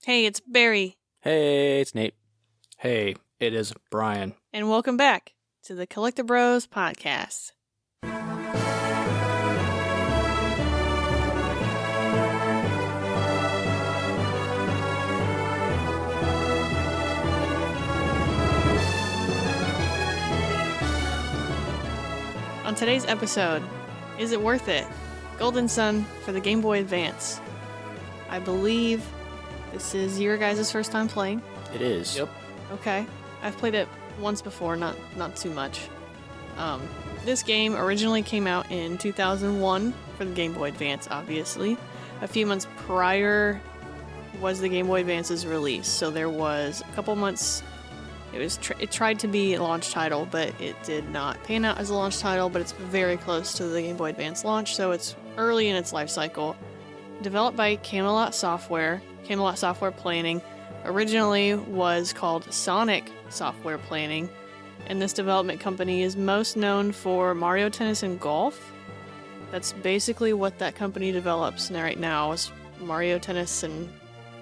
Hey, it's Barry. Hey, it's Nate. Hey, it is Brian. And welcome back to the Collecti-Bros podcast. On today's episode, is it worth it? Golden Sun for the Game Boy Advance. I believe this is your guys' first time playing. It is. Yep. Okay. I've played it once before, not too much. This game originally came out in 2001 for the Game Boy Advance, obviously. A few months prior was the Game Boy Advance's release, so there was a couple months. It tried to be a launch title, but it did not pan out as a launch title, but it's very close to the Game Boy Advance launch, so it's early in its life cycle. Developed by Camelot Software Planning, originally was called Sonic Software Planning, and this development company is most known for Mario Tennis and Golf. That's basically what that company develops right now, is Mario Tennis and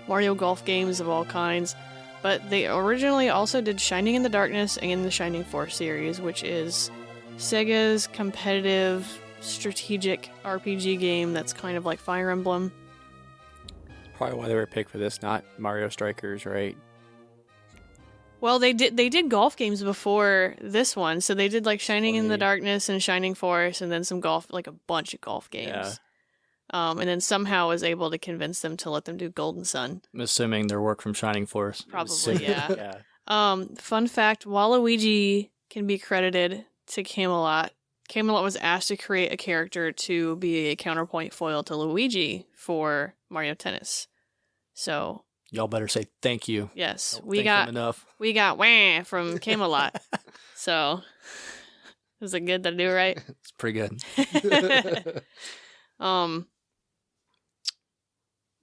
Mario Golf games of all kinds. But they originally also did Shining in the Darkness and the Shining Force series, which is Sega's competitive strategic RPG game that's kind of like Fire Emblem. Probably why they were picked for this, not Mario Strikers, right? Well, they did golf games before this one, so they did like Shining in the Darkness and Shining Force, and then some golf, like a bunch of golf games. Yeah. And then somehow was able to convince them to let them do Golden Sun. I'm assuming their work from Shining Force. Probably, yeah. Yeah. Fun fact, Waluigi can be credited to Camelot. Camelot was asked to create a character to be a counterpoint foil to Luigi for Mario Tennis. So Y'all better say thank you. yes, Don't we thank got them enough. wah from Camelot. So is it good to do right? It's pretty good.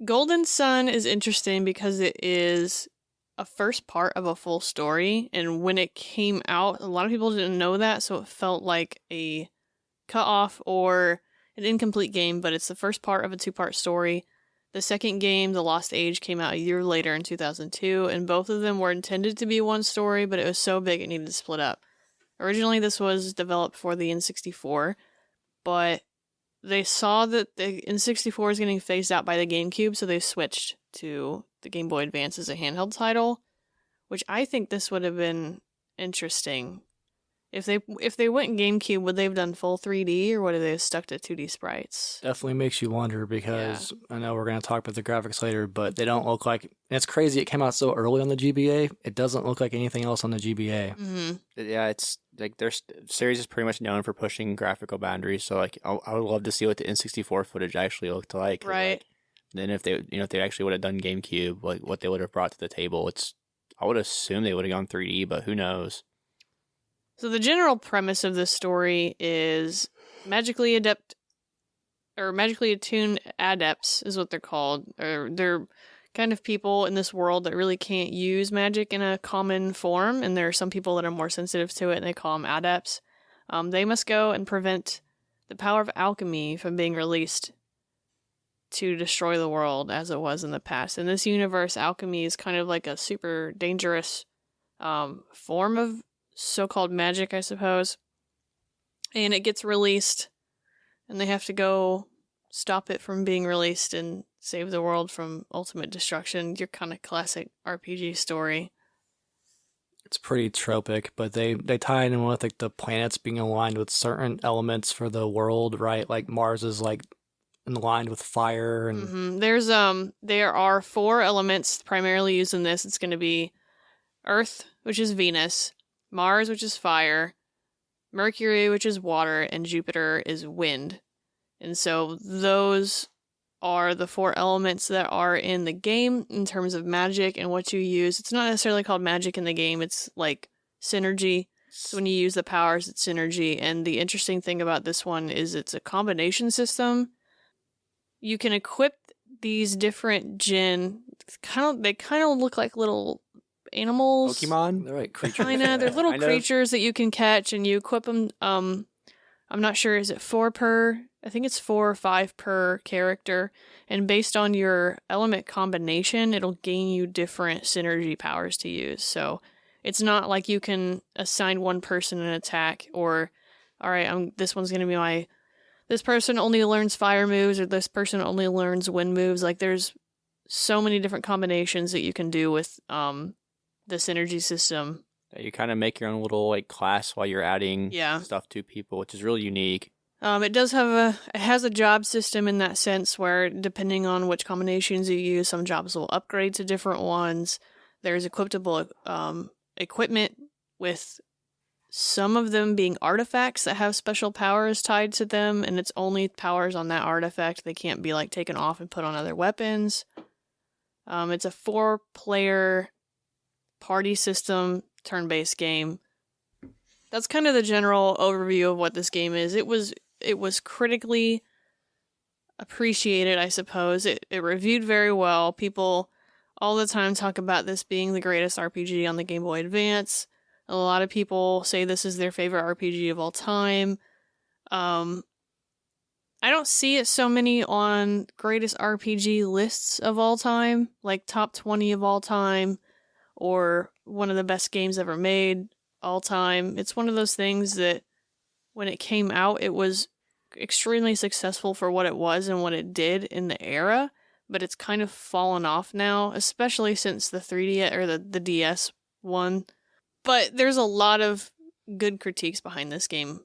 Golden Sun is interesting because it is a first part of a full story, and when it came out, a lot of people didn't know that, so it felt like a cut-off or an incomplete game, but it's the first part of a two-part story. The second game, The Lost Age, came out a year later in 2002, and both of them were intended to be one story, but it was so big it needed to split up. Originally, this was developed for the N64, but they saw that the N64 is getting phased out by the GameCube, so they switched to the Game Boy Advance as a handheld title, which I think this would have been interesting. If they went GameCube, would they have done full 3D, or would they have stuck to 2D sprites? Definitely makes you wonder because I know we're going to talk about the graphics later, but they don't look like... And it's crazy, it came out so early on the GBA, it doesn't look like anything else on the GBA. Mm-hmm. Yeah, it's like their series is pretty much known for pushing graphical boundaries. So like, I would love to see what the N64 footage actually looked like. Right. Like, then if they actually would have done GameCube, like what they would have brought to the table, I would assume they would have gone 3D, but who knows? So the general premise of this story is magically attuned adepts is what they're called. Or they're kind of people in this world that really can't use magic in a common form, and there are some people that are more sensitive to it, and they call them adepts. They must go and prevent the power of alchemy from being released to destroy the world as it was in the past. In this universe, alchemy is kind of like a super dangerous form of so-called magic, I suppose. And it gets released, and they have to go stop it from being released and save the world from ultimate destruction. Your kind of classic RPG story. It's pretty tropic, but they tie it in with like the planets being aligned with certain elements for the world, right? Like Mars is like aligned with fire, and there are 4 elements primarily used in this. It's going to be Earth, which is Venus, Mars, which is fire, Mercury, which is water, and Jupiter is wind. And so those are the 4 elements that are in the game in terms of magic and what you use. It's not necessarily called magic in the game, it's like synergy. So when you use the powers, it's synergy. And the interesting thing about this one is it's a combination system. You can equip these different djinn. They kind of look like little animals. Pokemon? they're like creatures. They're little creatures that you can catch, and you equip them. I'm not sure, is it 4 per I think it's 4 or 5 per character, and based on your element combination, it'll gain you different synergy powers to use. So it's not like you can assign one person an attack, or, all right, this one's going to be this person only learns fire moves, or this person only learns wind moves. Like, there's so many different combinations that you can do with the synergy system. You kind of make your own little like class while you're adding stuff to people, which is really unique. It does have it has a job system in that sense where, depending on which combinations you use, some jobs will upgrade to different ones. There's equipable equipment, with some of them being artifacts that have special powers tied to them, and it's only powers on that artifact. They can't be like taken off and put on other weapons. It's a 4-player party system, turn-based game. That's kind of the general overview of what this game is. It was critically appreciated, I suppose. It reviewed very well. People all the time talk about this being the greatest RPG on the Game Boy Advance. A lot of people say this is their favorite RPG of all time. I don't see it so many on greatest RPG lists of all time, like top 20 of all time, or one of the best games ever made all time. It's one of those things that when it came out, it was extremely successful for what it was and what it did in the era, but it's kind of fallen off now, especially since the 3D or the DS one. But there's a lot of good critiques behind this game.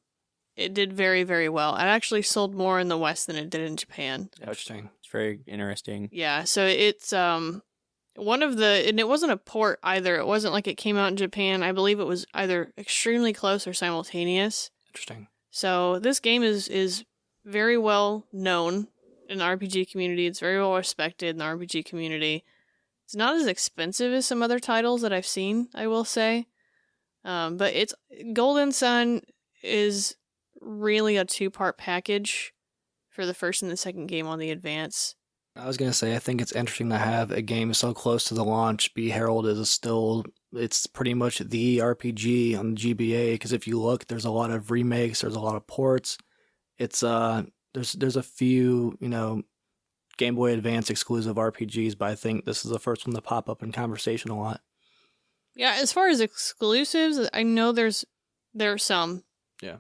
It did very, very well. It actually sold more in the West than it did in Japan. Interesting. It's very interesting. Yeah, so it's one of the, and it wasn't a port either. It wasn't like it came out in Japan. I believe it was either extremely close or simultaneous. Interesting. So this game is very well known in the RPG community. It's very well respected in the RPG community. It's not as expensive as some other titles that I've seen, I will say. But it's Golden Sun is really a 2-part package for the first and the second game on the Advance. I was going to say, I think it's interesting to have a game so close to the launch be heralded as it's pretty much the RPG on the GBA, because if you look, there's a lot of remakes, there's a lot of ports. It's, there's a few, Game Boy Advance exclusive RPGs, but I think this is the first one to pop up in conversation a lot. Yeah, as far as exclusives, I know there are some. Yeah.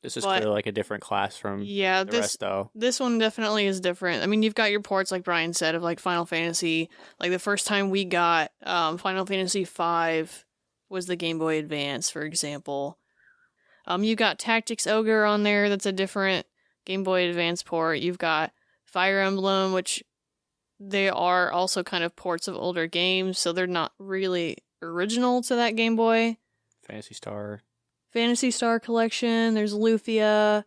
This is clearly like a different class from the rest, though. This one definitely is different. I mean, you've got your ports, like Brian said, of like Final Fantasy. Like the first time we got Final Fantasy V was the Game Boy Advance, for example. You've got Tactics Ogre on there. That's a different Game Boy Advance port. You've got Fire Emblem, which they are also kind of ports of older games, so they're not really original to that Game Boy. Phantasy Star Collection, there's Lufia,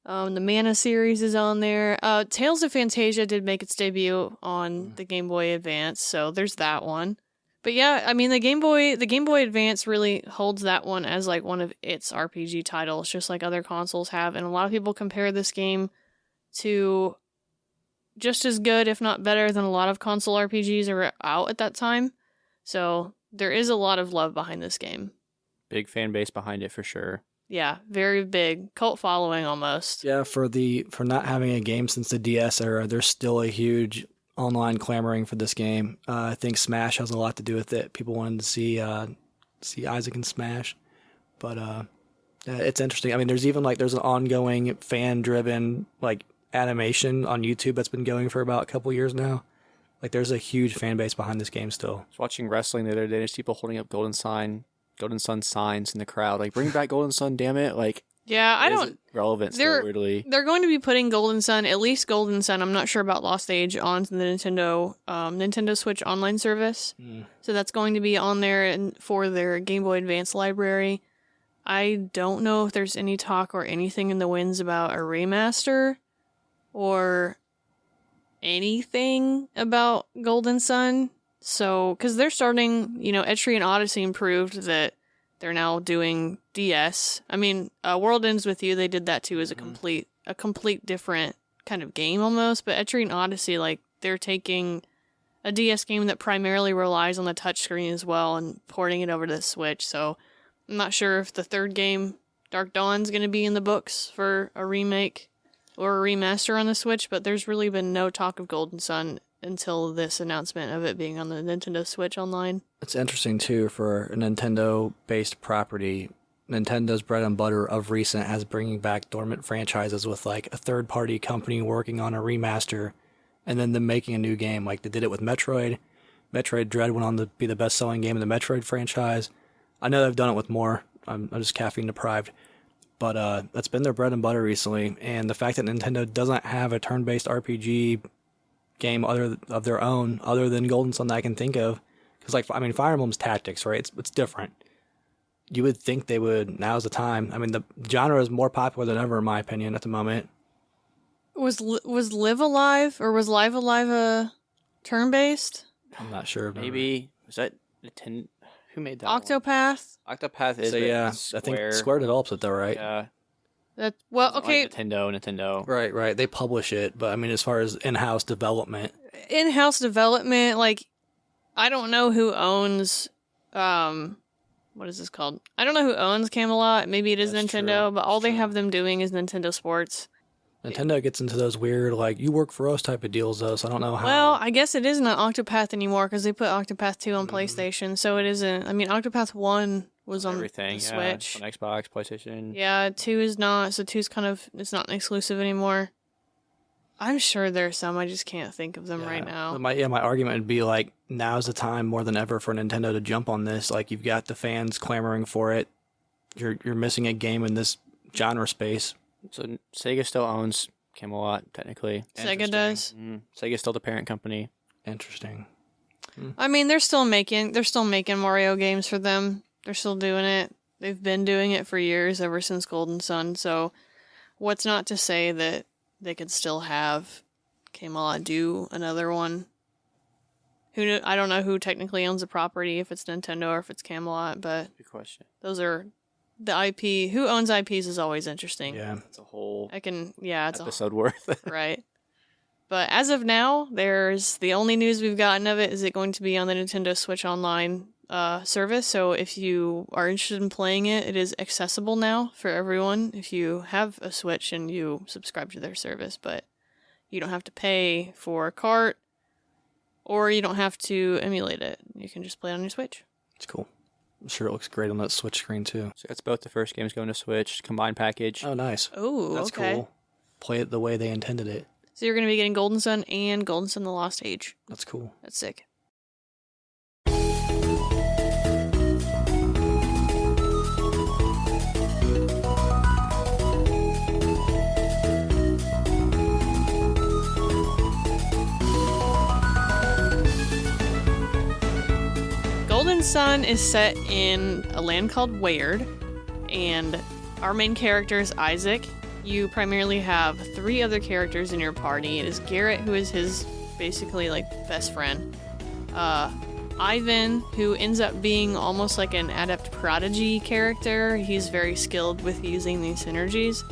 the Mana series is on there. Tales of Phantasia did make its debut on the Game Boy Advance, so there's that one. But yeah, I mean, the Game Boy Advance really holds that one as like one of its RPG titles, just like other consoles have, and a lot of people compare this game to just as good, if not better, than a lot of console RPGs are out at that time. So there is a lot of love behind this game. Big fan base behind it for sure. Yeah, very big cult following almost. Yeah, for not having a game since the DS era, there's still a huge online clamoring for this game. I think Smash has a lot to do with it. People wanted to see Isaac in Smash, but it's interesting. I mean, there's even there's an ongoing fan-driven animation on YouTube that's been going for about a couple years now. There's a huge fan base behind this game still. I was watching wrestling the other day. There's people holding up Golden Sun signs in the crowd, bring back Golden Sun, damn it! Yeah, I don't relevant. They're weirdly. They're going to be putting Golden Sun, at least Golden Sun. I'm not sure about Lost Age on the Nintendo Switch online service. So that's going to be on there and for their Game Boy Advance library. I don't know if there's any talk or anything in the winds about a remaster or anything about Golden Sun. So, because they're starting, Etrian Odyssey improved that they're now doing DS. I mean, World Ends With You, they did that too as a complete different kind of game almost. But Etrian Odyssey, they're taking a DS game that primarily relies on the touchscreen as well and porting it over to the Switch. So, I'm not sure if the third game, Dark Dawn's going to be in the books for a remake, or a remaster on the Switch, but there's really been no talk of Golden Sun until this announcement of it being on the Nintendo Switch Online. It's interesting, too, for a Nintendo-based property. Nintendo's bread and butter of recent has bringing back dormant franchises with, like, a third-party company working on a remaster and then them making a new game. Like, they did it with Metroid. Metroid Dread went on to be the best-selling game in the Metroid franchise. I know they've done it with more. I'm just caffeine-deprived. But that's been their bread and butter recently. And the fact that Nintendo doesn't have a turn-based RPG game of their own, other than Golden Sun that I can think of. Because, like, I mean, Fire Emblem's tactics, right? It's different. You would think they would. Now's the time. I mean, the genre is more popular than ever, in my opinion, at the moment. Was Live Alive, or was Live Alive a turn-based? I'm not sure. Maybe. Was that Nintendo? Who made that Octopath? one? Octopath is So, yeah, Square. I think Square develops it, though, right? Yeah. Okay. Like Nintendo. Right. They publish it, but I mean, as far as in-house development, In-house development, like, I don't know who owns, what is this called? I don't know who owns Camelot. Maybe it is That's Nintendo, true. but all That's they true. have them doing is Nintendo Sports. Nintendo gets into those weird, like, you work for us type of deals, though, so I don't know how. Well, I guess it isn't Octopath anymore because they put Octopath 2 on PlayStation, so it isn't. I mean, Octopath 1 was on Everything. the Yeah. Switch. On Xbox, PlayStation. Yeah, 2 is not, so 2's kind of, it's not exclusive anymore. I'm sure there's some, I just can't think of them right now. My argument would be, like, now's the time more than ever for Nintendo to jump on this. Like, you've got the fans clamoring for it. You're missing a game in this genre space. So Sega still owns Camelot, technically. Sega does. Sega's still the parent company. Interesting. I mean, they're still making Mario games for them. They're still doing it. They've been doing it for years, ever since Golden Sun. So, what's not to say that they could still have Camelot do another one? I don't know who technically owns the property, if it's Nintendo or if it's Camelot, but Good question. those are the IP. Who owns IPs is always interesting. Yeah. It's a whole It's episode worth. right. But as of now, there's the only news we've gotten of it is it going to be on the Nintendo Switch Online service. So if you are interested in playing it, it is accessible now for everyone if you have a Switch and you subscribe to their service. But you don't have to pay for a cart, or you don't have to emulate it. You can just play it on your Switch. It's cool. I'm sure it looks great on that Switch screen, too. So that's both the first games going to Switch, combined package. Oh, nice. Oh, That's okay. cool. Play it the way they intended it. So you're going to be getting Golden Sun and Golden Sun: The Lost Age. That's cool. That's sick. Golden Sun is set in a land called Weird, and our main character is Isaac. You primarily have 3 other characters in your party. It is Garrett, who is his basically like best friend. Ivan, who ends up being almost like an adept prodigy character. He's very skilled with using these synergies.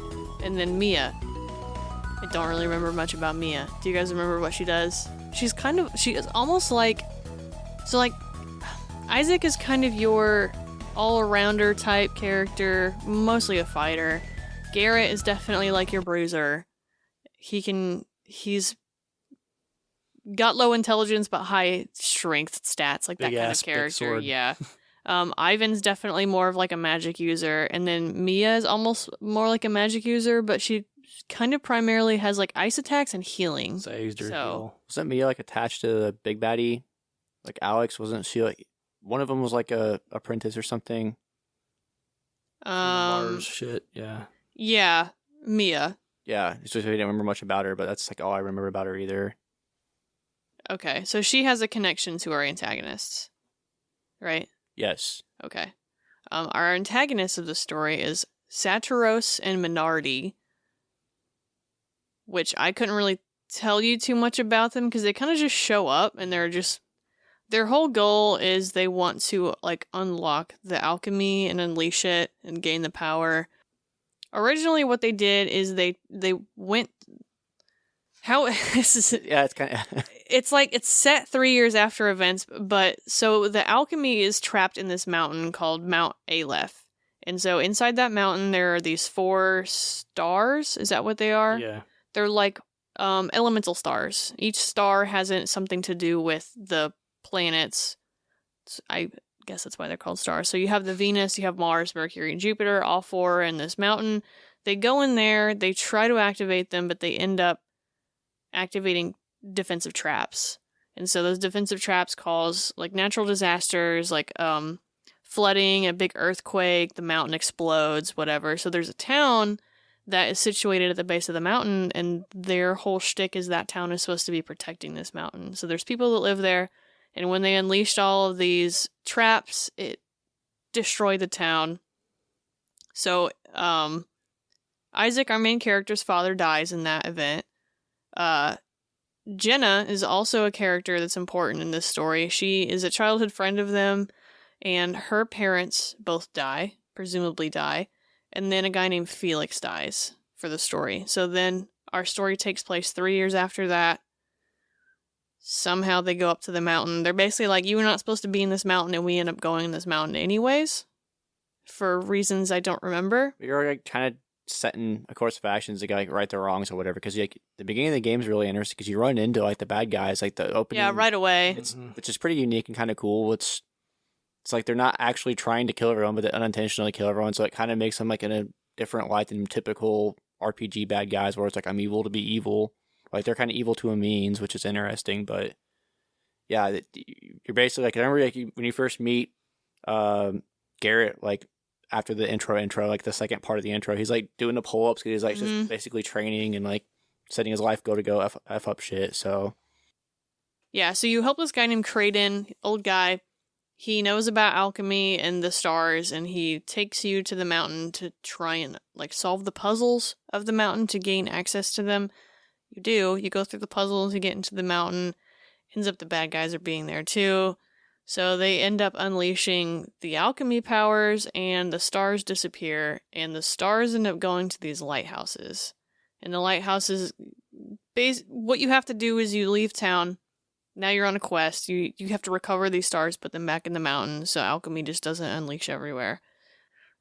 And then Mia. I don't really remember much about Mia. Do you guys remember what she does? She is almost like, so like, Isaac is kind of your all-arounder type character, mostly a fighter. Garrett is definitely like your bruiser. He's got low intelligence but high strength stats, like that Big kind ass of big character. sword. Yeah. Ivan's definitely more of like a magic user, and then Mia is almost more like a magic user, but she kind of primarily has like ice attacks and healing. So I used her So- heal. Wasn't Mia like attached to the big baddie? Like Alex, wasn't she like one of them was like a apprentice or something? Mars shit, yeah. Yeah, Mia. Yeah, it's just I didn't remember much about her, but that's like all I remember about her either. Okay, so she has a connection to our antagonists, right? Yes. Okay. Our antagonists of the story is Saturos and Minardi, which I couldn't really tell you too much about them because they kind of just show up and their whole goal is they want to like unlock the alchemy and unleash it and gain the power. Originally what they did is they went this is Yeah, it's kind of it's like it's set 3 years after events, but so the alchemy is trapped in this mountain called Mount Aleph. And so inside that mountain there are these 4 stars. Is that what they are? Yeah. They're like elemental stars. Each star has something to do with the planets. I guess that's why they're called stars. So you have the Venus, you have Mars, Mercury, and Jupiter, all 4 in this mountain. They go in there, they try to activate them, but they end up activating defensive traps. And so those defensive traps cause like natural disasters, like flooding, a big earthquake, the mountain explodes, whatever. So there's a town that is situated at the base of the mountain, and their whole shtick is that town is supposed to be protecting this mountain. So there's people that live there, and when they unleashed all of these traps, it destroyed the town. So Isaac, our main character's father, dies in that event. Jenna is also a character that's important in this story. She is a childhood friend of them, and her parents both die, presumably die, and then a guy named Felix dies for the story. So then our story takes place 3 years after that. Somehow they go up to the mountain. They're basically like, you were not supposed to be in this mountain, and we end up going in this mountain anyways, for reasons I don't remember. You're like kind of setting a course of actions to like right the wrongs or whatever, because like the beginning of the game is really interesting because you run into like the bad guys, like the opening. Yeah, right away. Which is pretty unique and kind of cool. It's like they're not actually trying to kill everyone, but they unintentionally kill everyone. So it kind of makes them like in a different light than typical RPG bad guys, where it's like I'm evil to be evil. Like they're kind of evil to a means, which is interesting. But yeah, you're basically like, I remember like when you first meet Garrett, like after the intro, like the second part of the intro, he's like doing the pull-ups because he's like just basically training and like setting his life go F up shit. So yeah, so you help this guy named Kraden, old guy. He knows about alchemy and the stars, and he takes you to the mountain to try and like solve the puzzles of the mountain to gain access to them. You go through the puzzles, you get into the mountain. Ends up the bad guys are being there too. So they end up unleashing the alchemy powers, and the stars disappear, and the stars end up going to these lighthouses. And the lighthouses, what you have to do is you leave town. Now you're on a quest. You have to recover these stars, put them back in the mountain, so alchemy just doesn't unleash everywhere.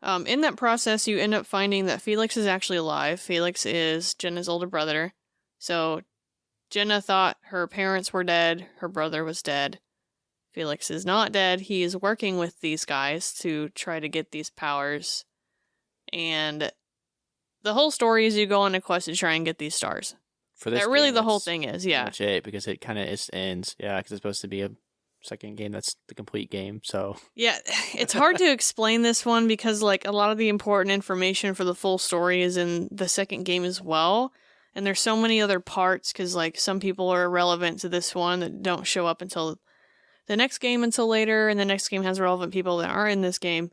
In that process, you end up finding that Felix is actually alive. Felix is Jenna's older brother. So Jenna thought her parents were dead, her brother was dead. Felix is not dead. He is working with these guys to try to get these powers. And the whole story is you go on a quest to try and get these stars. For this that really game, the whole thing is, yeah. That's it, because it kind of ends. Yeah, because it's supposed to be a second game that's the complete game, so. Yeah, it's hard to explain this one because like a lot of the important information for the full story is in the second game as well. And there's so many other parts because like some people are irrelevant to this one that don't show up until the next game until later, and the next game has relevant people that aren't in this game.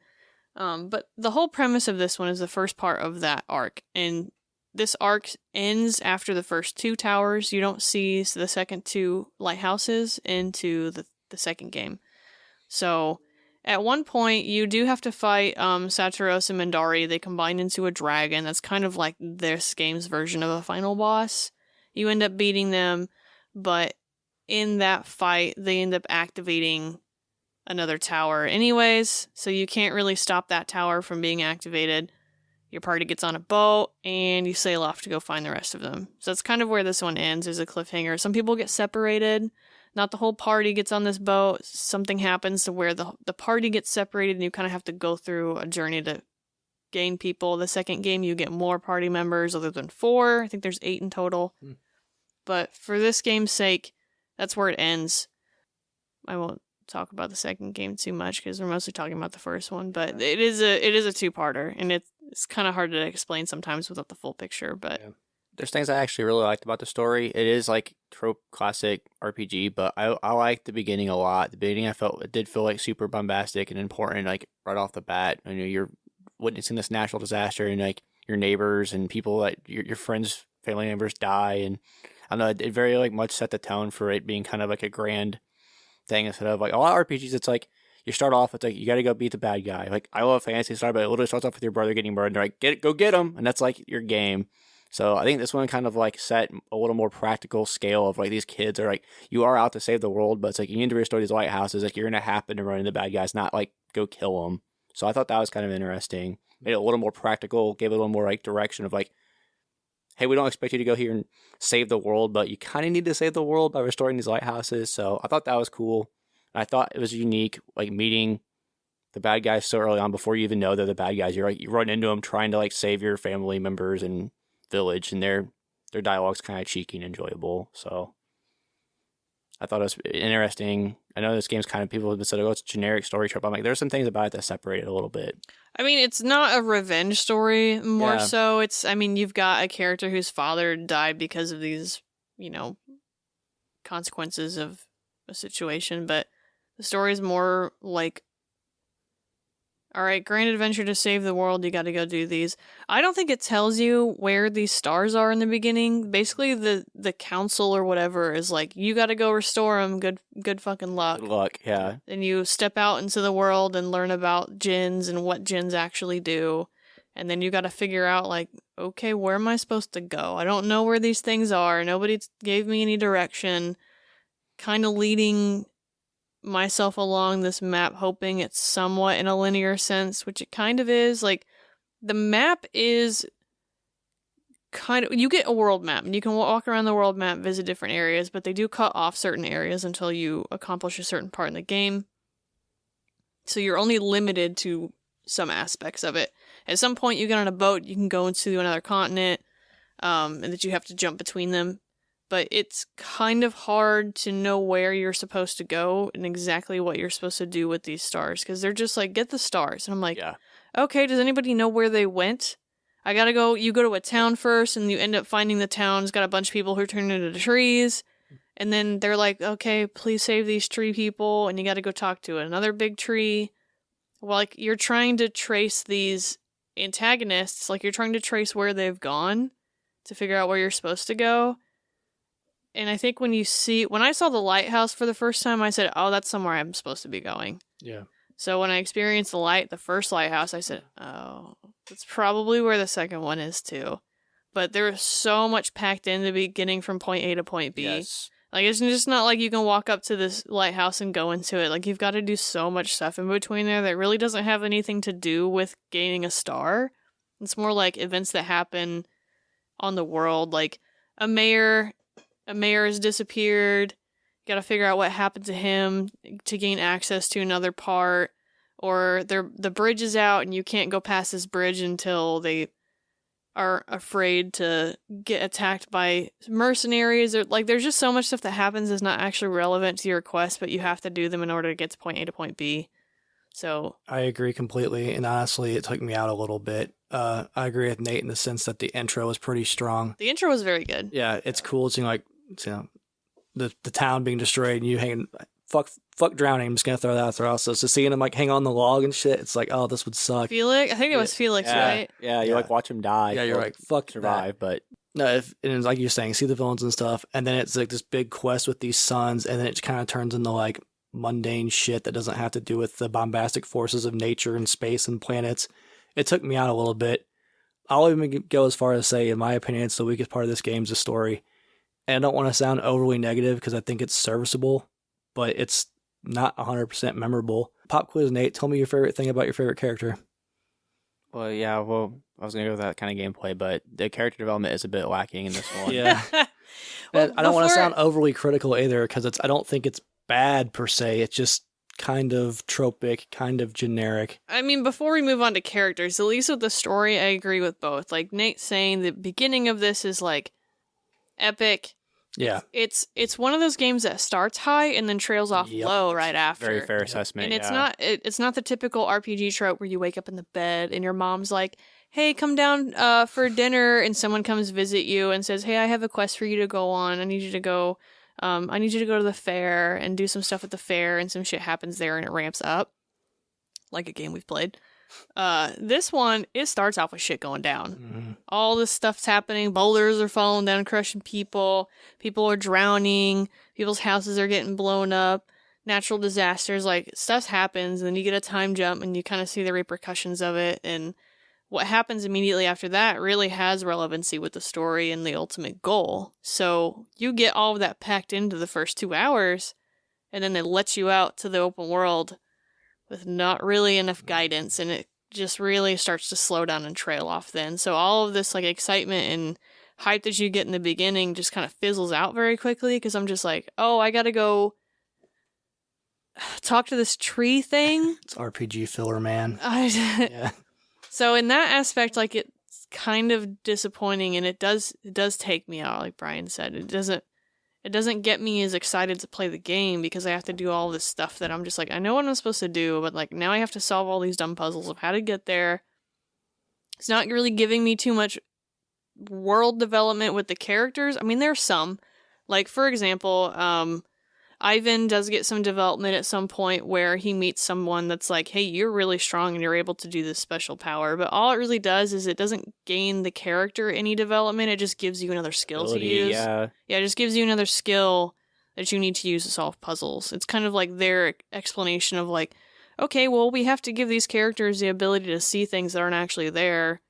But the whole premise of this one is the first part of that arc, and this arc ends after the first 2 towers. You don't see the second 2 lighthouses into the second game. So at one point, you do have to fight Saturos and Mindari. They combine into a dragon. That's kind of like this game's version of a final boss. You end up beating them, but in that fight, they end up activating another tower anyways, so you can't really stop that tower from being activated. Your party gets on a boat, and you sail off to go find the rest of them. So that's kind of where this one ends. There's a cliffhanger. Some people get separated. Not the whole party gets on this boat. Something happens to where the party gets separated, and you kind of have to go through a journey to gain people. The second game, you get more party members other than 4. I think there's 8 in total. But for this game's sake, that's where it ends. I won't talk about the second game too much because we're mostly talking about the first one, but it is a 2-parter, and it's kind of hard to explain sometimes without the full picture. But there's things I actually really liked about the story. It is like trope classic RPG, but I liked the beginning a lot. The beginning it did feel like super bombastic and important, like right off the bat. You know, you're witnessing this natural disaster, and like your neighbors and people that your friends, family members die, and I don't know, it very like much set the tone for it being kind of like a grand thing instead of like a lot of RPGs. It's like you start off, it's like you got to go beat the bad guy. Like I love Phantasy Star, but it literally starts off with your brother getting murdered. And they're like, go get him, and that's like your game. So I think this one kind of like set a little more practical scale of like these kids are like, you are out to save the world, but it's like you need to restore these lighthouses. Like you're gonna happen to run into the bad guys, not like go kill them. So I thought that was kind of interesting. Made it a little more practical, gave it a little more like direction of like hey, we don't expect you to go here and save the world, but you kind of need to save the world by restoring these lighthouses. So I thought that was cool. I thought it was unique, like meeting the bad guys so early on before you even know they're the bad guys. You're like, you run into them trying to like save your family members and village, and their dialogue's kind of cheeky and enjoyable. So I thought it was interesting. I know this game's kind of, people have said, oh, it's a generic story trope. I'm like, there's some things about it that separate it a little bit. I mean, it's not a revenge story more Yeah. so. You've got a character whose father died because of these, consequences of a situation, but the story is more like, all right, grand adventure to save the world, you got to go do these. I don't think it tells you where these stars are in the beginning. Basically, the council or whatever is like, you got to go restore them. Good fucking luck. Good luck, yeah. Then you step out into the world and learn about djinns and what djinns actually do. And then you got to figure out, like, okay, where am I supposed to go? I don't know where these things are. Nobody gave me any direction. Kind of leading myself along this map, hoping it's somewhat in a linear sense, which it kind of is. Like, the map is kind of, you get a world map and you can walk around the world map, visit different areas, but they do cut off certain areas until you accomplish a certain part in the game. So you're only limited to some aspects of it. At some point you get on a boat, you can go into another continent, and that you have to jump between them. But it's kind of hard to know where you're supposed to go and exactly what you're supposed to do with these stars, because they're just like, get the stars. And I'm like, Yeah. okay, does anybody know where they went? I gotta go. You go to a town first, and you end up finding the town's got a bunch of people who turn into trees. And then they're like, okay, please save these tree people. And you gotta go talk to another big tree. Well, like, you're trying to trace these antagonists, like, you're trying to trace where they've gone to figure out where you're supposed to go. And I think when I saw the lighthouse for the first time, I said, oh, that's somewhere I'm supposed to be going. Yeah. So when I experienced the first lighthouse, I said, oh, that's probably where the second one is too. But there is so much packed in to be getting from point A to point B. Yes. Like, it's just not like you can walk up to this lighthouse and go into it. Like, you've got to do so much stuff in between there that really doesn't have anything to do with gaining a star. It's more like events that happen on the world. Like, a mayor has disappeared. You gotta figure out what happened to him to gain access to another part. Or the bridge is out and you can't go past this bridge until they are afraid to get attacked by mercenaries. Or, like, there's just so much stuff that happens that's not actually relevant to your quest, but you have to do them in order to get to point A to point B. So I agree completely, and honestly, it took me out a little bit. I agree with Nate in the sense that the intro was pretty strong. the intro was very good. Yeah, it's cool seeing, like, the town being destroyed and you hanging, fuck drowning. I'm just gonna throw that out there also. So seeing him like hang on the log and shit, it's like, oh, this would suck. Felix, I think it was Felix, Yeah. right? Yeah, you Yeah. like watch him die. Yeah, you're or like, fuck survive, but No, and it's like you're saying, see the villains and stuff, and then it's like this big quest with these suns, and then it kind of turns into like mundane shit that doesn't have to do with the bombastic forces of nature and space and planets. It took me out a little bit. I'll even go as far as say, in my opinion, it's the weakest part of this game is the story. And I don't want to sound overly negative because I think it's serviceable, but it's not 100% memorable. Pop quiz, Nate, tell me your favorite thing about your favorite character. well, yeah. Well, I was gonna go with that kind of gameplay, but the character development is a bit lacking in this one. Yeah. Well, I don't want to before- sound overly critical either because I don't think it's bad per se. It's just kind of tropic, kind of generic. I mean, before we move on to characters, at least with the story, I agree with both. Like Nate saying, the beginning of this is like epic. Yeah. It's one of those games that starts high and then trails off Yep. low right after. Very fair assessment. And it's yeah. it's not the typical RPG trope where you wake up in the bed and your mom's like, "Hey, come down for dinner," and someone comes visit you and says, "Hey, I have a quest for you to go on. I need you to go to the fair and do some stuff at the fair," and some shit happens there and it ramps up. Like a game we've played. This one, it starts off with shit going down. Mm-hmm. All this stuff's happening. Boulders are falling down, crushing people. People are drowning. People's houses are getting blown up. Natural disasters, like, stuff happens, and then you get a time jump, and you kind of see the repercussions of it, and what happens immediately after that really has relevancy with the story and the ultimate goal. So you get all of that packed into the first 2 hours, and then they let you out to the open world with not really enough guidance, and it just really starts to slow down and trail off then. So all of this like excitement and hype that you get in the beginning just kind of fizzles out very quickly because I'm just like, oh, I gotta go talk to this tree thing. It's RPG filler, man. Yeah. So in that aspect, like, it's kind of disappointing, and it does take me out, like Brian said. It doesn't get me as excited to play the game because I have to do all this stuff that I'm just like, I know what I'm supposed to do, but like now I have to solve all these dumb puzzles of how to get there. It's not really giving me too much world development with the characters. I mean, there's some. Like, for example, Ivan does get some development at some point where he meets someone that's like, hey, you're really strong and you're able to do this special power. But all it really does is it doesn't gain the character any development. It just gives you another skill to use. Yeah, it just gives you another skill that you need to use to solve puzzles. It's kind of like their explanation of like, okay, well, we have to give these characters the ability to see things that aren't actually there.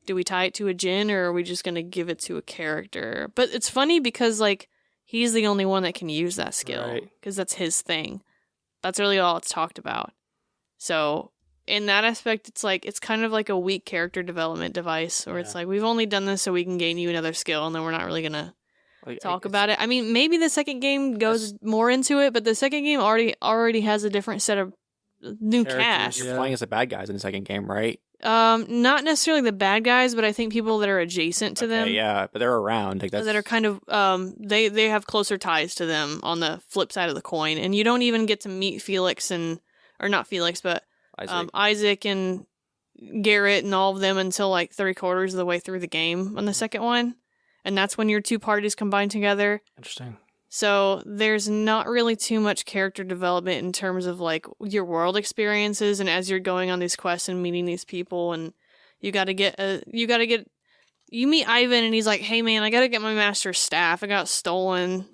Do we tie it to a djinn, or are we just going to give it to a character? But it's funny because, like, he's the only one that can use that skill because that's his thing. That's really all it's talked about. So in that aspect, it's like, it's kind of like a weak character development device, or it's like, we've only done this so we can gain you another skill, and then we're not really going to talk about it. I mean, maybe the second game goes more into it, but the second game already has a different set of new cast. You're playing as the bad guys in the second game, right? Not necessarily the bad guys, but I think people that are adjacent to them. Yeah, but they're around. Like, that are kind of they have closer ties to them on the flip side of the coin, and you don't even get to meet Felix or not Felix, but Isaac and Garrett and all of them until like 3/4 of the way through the game on the second one, and that's when your two parties combine together. Interesting. So there's not really too much character development in terms of like your world experiences, and as you're going on these quests and meeting these people, and you meet Ivan and he's like, hey man, I gotta get my master's staff. I got stolen.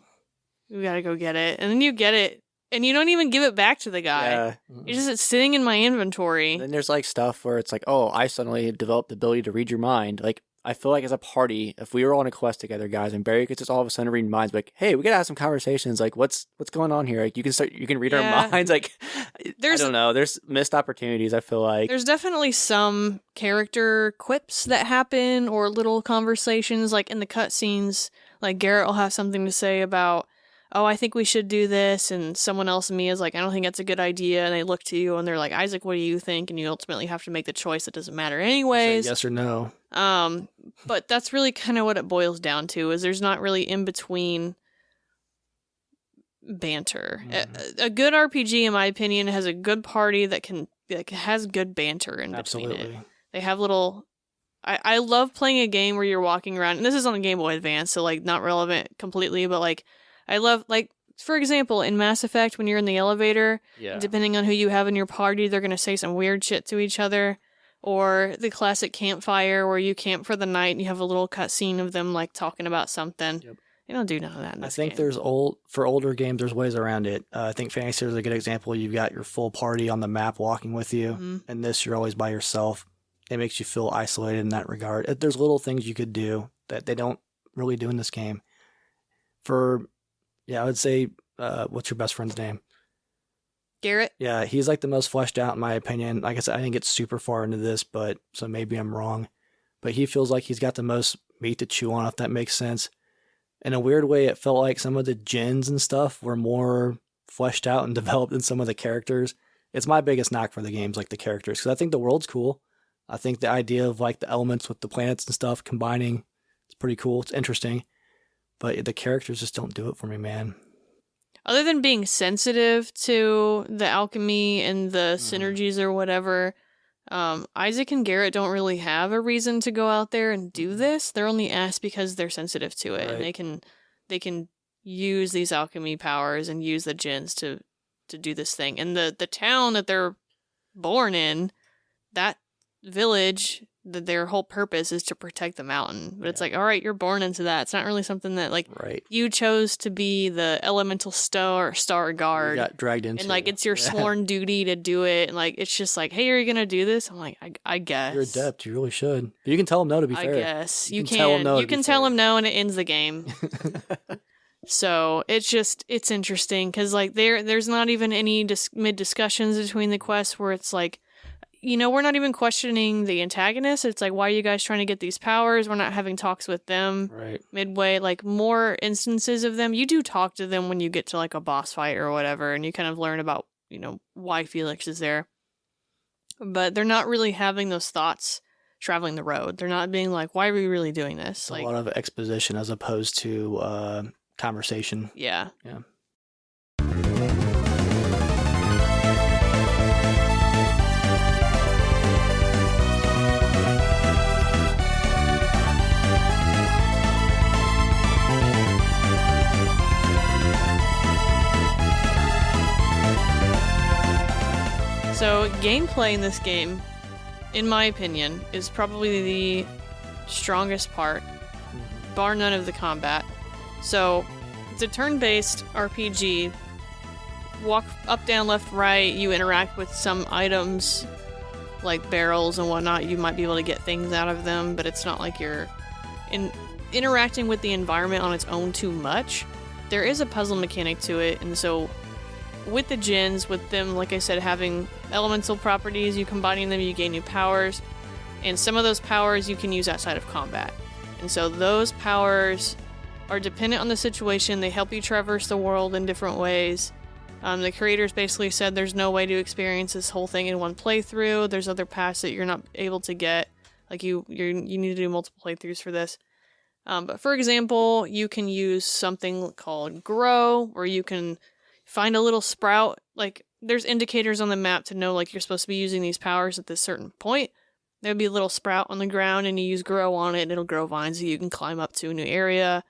We gotta go get it. And then you get it and you don't even give it back to the guy. Yeah. It's sitting in my inventory. And then there's like stuff where it's like, oh, I suddenly developed the ability to read your mind. Like, I feel like as a party, if we were on a quest together, guys, and Barry could just all of a sudden read minds, like, hey, we gotta have some conversations. Like, what's going on here? Like, you can read our minds. Like, I don't know. There's missed opportunities, I feel like. There's definitely some character quips that happen or little conversations, like in the cutscenes. Like, Garrett will have something to say about, oh, I think we should do this, and someone else, Mia's like, I don't think that's a good idea, and they look to you, and they're like, Isaac, what do you think? And you ultimately have to make the choice that doesn't matter anyways. Say yes or no. But that's really kind of what it boils down to, is there's not really in-between banter. Mm-hmm. A good RPG, in my opinion, has a good party that has good banter in between it. They have little... I love playing a game where you're walking around, and this is on the Game Boy Advance, so, like, not relevant completely, but, like, I love, like, for example, in Mass Effect, when you're in the elevator, depending on who you have in your party, they're going to say some weird shit to each other. Or the classic campfire where you camp for the night and you have a little cutscene of them, like, talking about something. Yep. They don't do none of that in this game. There's for older games, there's ways around it. I think Fantasy Star is a good example. You've got your full party on the map walking with you. Mm-hmm. And this, you're always by yourself. It makes you feel isolated in that regard. There's little things you could do that they don't really do in this game. I would say, what's your best friend's name? Garrett? Yeah, he's like the most fleshed out in my opinion. Like I said, I didn't get super far into this, so maybe I'm wrong. But he feels like he's got the most meat to chew on, if that makes sense. In a weird way, it felt like some of the djinns and stuff were more fleshed out and developed than some of the characters. It's my biggest knock for the games, like the characters, because I think the world's cool. I think the idea of like the elements with the planets and stuff combining, it's pretty cool. It's interesting. But the characters just don't do it for me, man. Other than being sensitive to the alchemy and the synergies or whatever, Isaac and Garrett don't really have a reason to go out there and do this. They're only asked because they're sensitive to it, right. And they can use these alchemy powers and use the djinns to do this thing. And the town that they're born in, that village, their whole purpose is to protect the mountain. But it's like, all right, you're born into that. It's not really something that, like, you chose to be the elemental star guard. You got dragged into. And, like, it's your sworn duty to do it. And, like, it's just like, hey, are you going to do this? I'm like, I guess. You're adept. You really should. But you can tell them no, to be fair. I guess. You can. You can tell them no, and it ends the game. So it's interesting because, like, there's not even any mid discussions between the quests where it's like, we're not even questioning the antagonist. It's like, why are you guys trying to get these powers? We're not having talks with them midway. Like, more instances of them. You do talk to them when you get to, like, a boss fight or whatever, and you kind of learn about, why Felix is there. But they're not really having those thoughts traveling the road. They're not being like, why are we really doing this? A lot of exposition as opposed to conversation. Yeah. Yeah. So, gameplay in this game, in my opinion, is probably the strongest part, bar none of the combat. So, it's a turn-based RPG. Walk up, down, left, right, you interact with some items, like barrels and whatnot. You might be able to get things out of them, but it's not like you're interacting with the environment on its own too much. There is a puzzle mechanic to it, and so with the gens, with them, like I said, having elemental properties, you combining them, you gain new powers, and some of those powers you can use outside of combat. And so those powers are dependent on the situation. They help you traverse the world in different ways. The creators basically said there's no way to experience this whole thing in one playthrough. There's other paths that you're not able to get. Like you need to do multiple playthroughs for this. But for example, you can use something called Grow, where you can find a little sprout. Like, there's indicators on the map to know, like, you're supposed to be using these powers at this certain point. There would be a little sprout on the ground, and you use Grow on it, and it'll grow vines so you can climb up to a new area.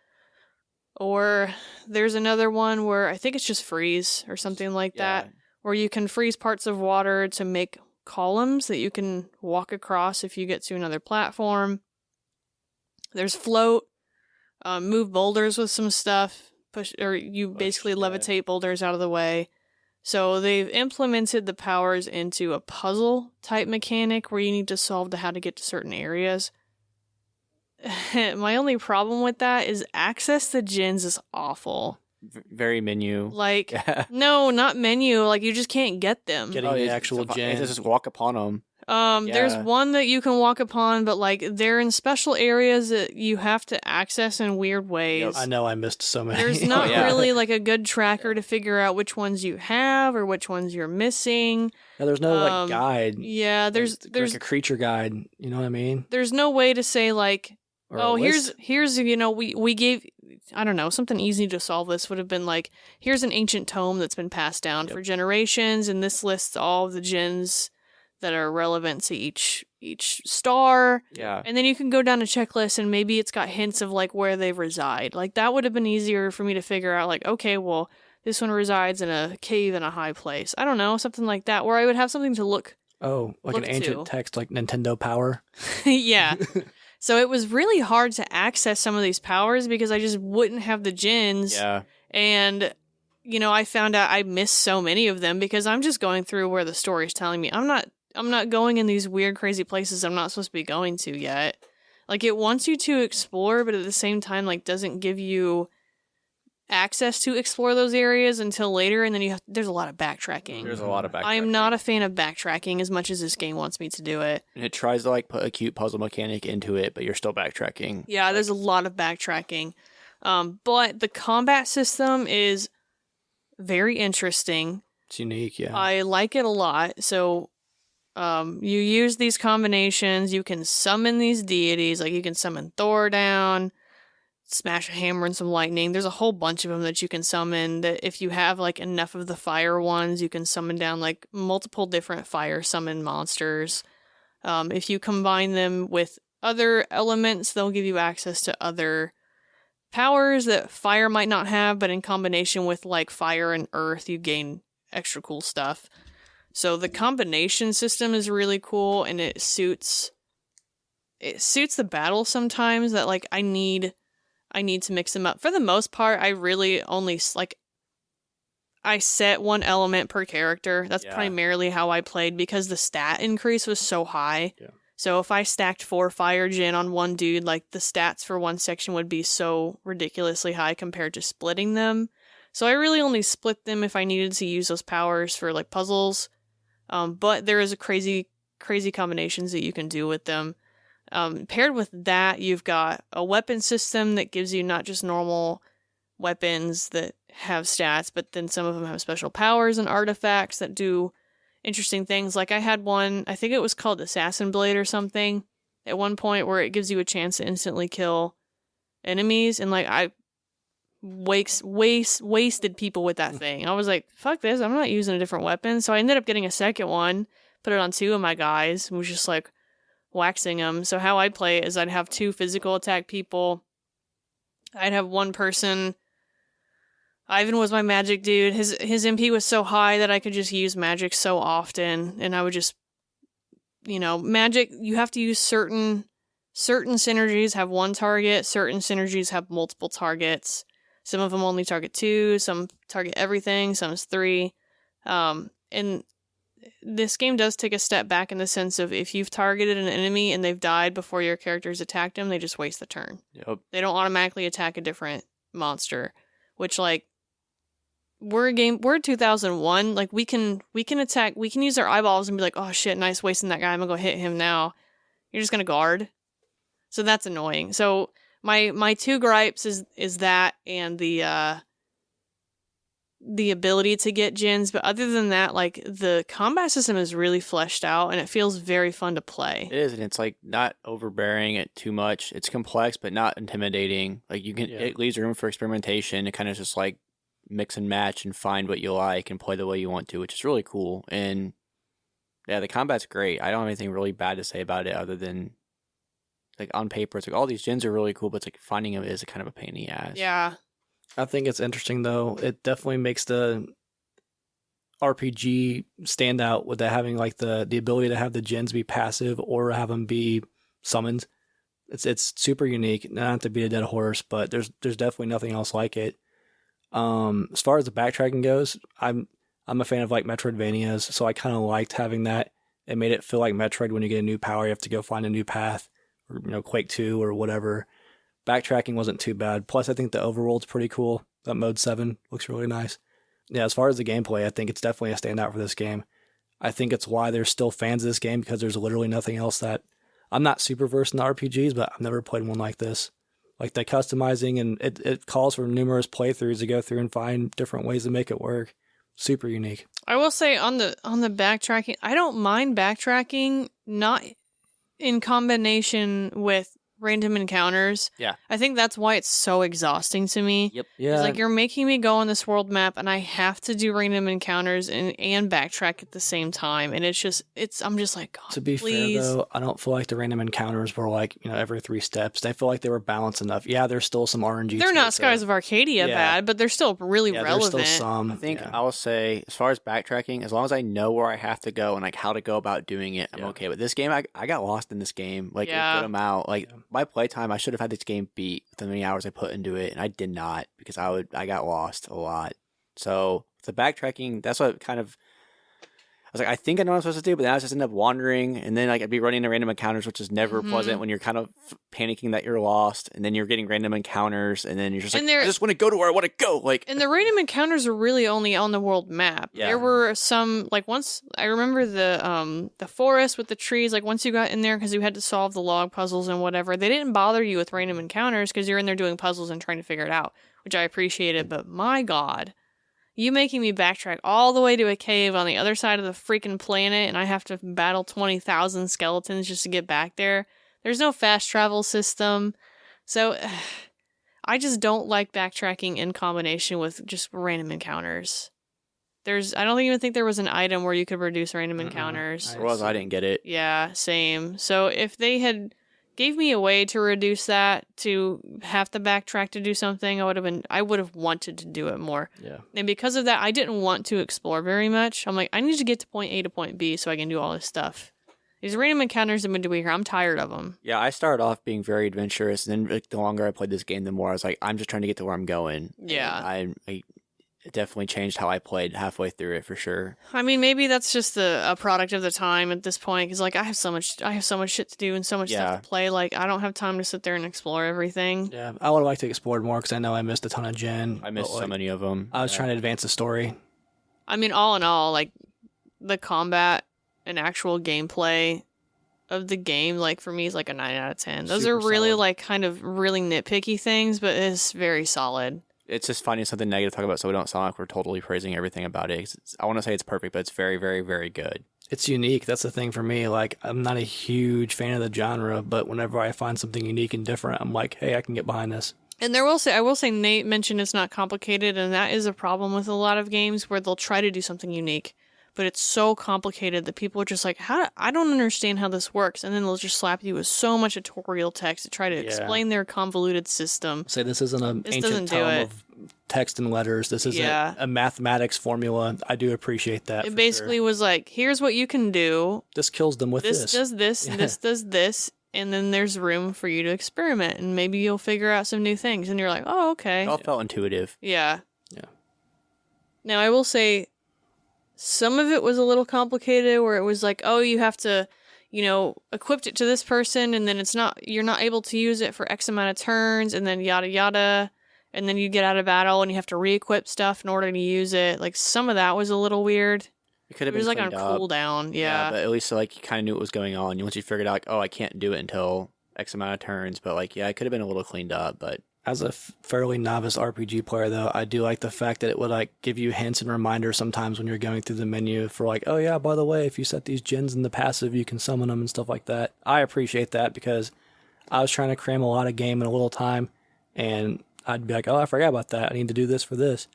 Or there's another one where I think it's just Freeze or something like that, where you can freeze parts of water to make columns that you can walk across if you get to another platform. There's Float, move boulders with some stuff. You basically levitate boulders out of the way. So they've implemented the powers into a puzzle type mechanic where you need to solve how to get to certain areas. My only problem with that is access to gens is awful. Very menu. Like, no, not menu. Like, you just can't get them. Getting the actual gen. Just walk upon them. There's one that you can walk upon, but like they're in special areas that you have to access in weird ways. Yep. I know I missed so many. There's not really like a good tracker to figure out which ones you have or which ones you're missing. Yeah, there's no like guide. Yeah, there's like a creature guide. You know what I mean? There's no way to say like, here's we gave, I don't know, something easy to solve this would have been like, here's an ancient tome that's been passed down for generations, and this lists all of the gens that are relevant to each star. Yeah. And then you can go down a checklist and maybe it's got hints of like where they reside. Like that would have been easier for me to figure out like, okay, well, this one resides in a cave in a high place. I don't know, something like that where I would have something to look. Oh, like an ancient text like Nintendo Power. Yeah. So it was really hard to access some of these powers because I just wouldn't have the gens. Yeah. And I found out I missed so many of them because I'm just going through where the story's telling me. I'm not going in these weird, crazy places I'm not supposed to be going to yet. Like, it wants you to explore, but at the same time, like, doesn't give you access to explore those areas until later, and then there's a lot of backtracking. There's a lot of backtracking. I am not a fan of backtracking as much as this game wants me to do it. And it tries to, like, put a cute puzzle mechanic into it, but you're still backtracking. Yeah, there's a lot of backtracking. But the combat system is very interesting. It's unique, yeah. I like it a lot. So you use these combinations, you can summon these deities, like you can summon Thor down, smash a hammer and some lightning. There's a whole bunch of them that you can summon, that if you have like enough of the fire ones, you can summon down like multiple different fire summon monsters. If you combine them with other elements, they'll give you access to other powers that fire might not have, but in combination with like fire and earth, you gain extra cool stuff. So the combination system is really cool, and it suits the battle sometimes that like I need to mix them up. For the most part, I really only I set one element per character. That's primarily how I played because the stat increase was so high. Yeah. So if I stacked 4 fire gen on one dude, like the stats for one section would be so ridiculously high compared to splitting them. So I really only split them if I needed to use those powers for like puzzles. But there is a crazy crazy combinations that you can do with them. Paired with that, you've got a weapon system that gives you not just normal weapons that have stats, but then some of them have special powers and artifacts that do interesting things. Like I had one, I think it was called Assassin Blade or something, at one point where it gives you a chance to instantly kill enemies, and like I wasted people with that thing. I was like, fuck this, I'm not using a different weapon. So I ended up getting a second one, put it on 2 of my guys, and was just like waxing them. So how I'd play it is I'd have 2 physical attack people. I'd have one person. Ivan was my magic dude. His MP was so high that I could just use magic so often, and I would just, magic, you have to use certain synergies have 1 target, certain synergies have multiple targets. Some of them only target 2, some target everything, some is 3. And this game does take a step back in the sense of if you've targeted an enemy and they've died before your characters attacked them, they just waste the turn. Yep. They don't automatically attack a different monster, which like we're 2001, like we can attack, we can use our eyeballs and be like, oh shit, nice, wasting that guy, I'm gonna go hit him now. You're just gonna guard. So that's annoying. So my 2 gripes is that and the ability to get gens, but other than that, like the combat system is really fleshed out and it feels very fun to play. It is, and it's like not overbearing it too much. It's complex but not intimidating. Like you can, it leaves room for experimentation. It kind of just like mix and match and find what you like and play the way you want to, which is really cool. And yeah, the combat's great. I don't have anything really bad to say about it other than like on paper, it's like all these gens are really cool, but it's like finding them is a kind of a pain in the ass. Yeah. I think it's interesting though. It definitely makes the RPG stand out with having like the ability to have the gens be passive or have them be summoned. It's super unique. Not to beat a dead horse, but there's definitely nothing else like it. As far as the backtracking goes, I'm a fan of like Metroidvanias, so I kind of liked having that. It made it feel like Metroid. When you get a new power, you have to go find a new path, or Quake 2 or whatever. Backtracking wasn't too bad. Plus, I think the overworld's pretty cool. That Mode 7 looks really nice. Yeah, as far as the gameplay, I think it's definitely a standout for this game. I think it's why there's still fans of this game, because there's literally nothing else that... I'm not super versed in the RPGs, but I've never played one like this. Like the customizing, and it calls for numerous playthroughs to go through and find different ways to make it work. Super unique. I will say on the backtracking, I don't mind backtracking, not in combination with random encounters. Yeah. I think that's why it's so exhausting to me. Yep. Yeah. It's like you're making me go on this world map and I have to do random encounters and backtrack at the same time. And I'm just like, God, to be please. fair though, I don't feel like the random encounters were like, every 3 steps. I feel like they were balanced enough. Yeah, there's still some RNG. They're not Skies of Arcadia bad, but they're still really relevant. There's still some. I think I will say, as far as backtracking, as long as I know where I have to go and like how to go about doing it, I'm okay. But this game, I got lost in this game like a good amount. Like my playtime, I should have had this game beat with the many hours I put into it, and I did not, because I got lost a lot. So the backtracking, that's what kind of, I was like, I think I know what I'm supposed to do, but then I just end up wandering, and then like I'd be running into random encounters, which is never pleasant when you're kind of panicking that you're lost, and then you're getting random encounters, and then you're just like, I just want to go to where I want to go. Like, and the random encounters are really only on the world map. Yeah. There were some, like once I remember the forest with the trees. Like once you got in there, because you had to solve the log puzzles and whatever, they didn't bother you with random encounters because you're in there doing puzzles and trying to figure it out, which I appreciated. But my God. You making me backtrack all the way to a cave on the other side of the freaking planet, and I have to battle 20,000 skeletons just to get back there. There's no fast travel system. So I just don't like backtracking in combination with just random encounters. I don't even think there was an item where you could reduce random encounters. There was, I didn't get it. Yeah, same. So if they had gave me a way to reduce that, to have to backtrack to do something, I would have wanted to do it more. Yeah. And because of that, I didn't want to explore very much. I'm like, I need to get to point A to point B so I can do all this stuff. These random encounters have been doing here. I'm tired of them. Yeah, I started off being very adventurous, and then like, the longer I played this game, the more I was like, I'm just trying to get to where I'm going. Yeah. It definitely changed how I played halfway through it for sure. I mean, maybe that's just a product of the time at this point, because like I have so much shit to do and so much stuff to play. Like I don't have time to sit there and explore everything. Yeah, I would like to explore more because I know I missed a ton of gen. I missed so many of them. I was trying to advance the story. I mean, all in all, like the combat an actual gameplay of the game, like for me, is like a 9 out of 10. Those Super are really solid. like kind of really nitpicky things, but it's very solid. It's just finding something negative to talk about so we don't sound like we're totally praising everything about it. I want to say it's perfect, but it's very, very, very good. It's unique. That's the thing for me. Like, I'm not a huge fan of the genre, but whenever I find something unique and different, I'm like, hey, I can get behind this. And I will say Nate mentioned it's not complicated, and that is a problem with a lot of games where they'll try to do something unique, but it's so complicated that people are just like, I don't understand how this works, and then they'll just slap you with so much tutorial text to try to explain their convoluted system. Say this isn't an This ancient doesn't do tome it. of text and letters. This isn't Yeah. a mathematics formula. I do appreciate that. It for basically sure. was like, here's what you can do. This kills them with This this. does this, Yeah. this does this, and then there's room for you to experiment, and maybe you'll figure out some new things, and you're like, oh, okay. It all felt intuitive. Yeah. Yeah. Now, I will say some of it was a little complicated where it was like, oh, you have to, equip it to this person, and then you're not able to use it for X amount of turns, and then yada yada, and then you get out of battle and you have to re-equip stuff in order to use it. Like, some of that was a little weird. It could have It was been like on cleaned up. cooldown. Yeah. But at least like you kind of knew what was going on. Once you figured out, like, oh, I can't do it until X amount of turns. But like, yeah, it could have been a little cleaned up. But As a fairly novice RPG player, though, I do like the fact that it would like give you hints and reminders sometimes when you're going through the menu for like, oh yeah, by the way, if you set these gens in the passive, you can summon them and stuff like that. I appreciate that because I was trying to cram a lot of game in a little time, and I'd be like, oh, I forgot about that. I need to do this for this.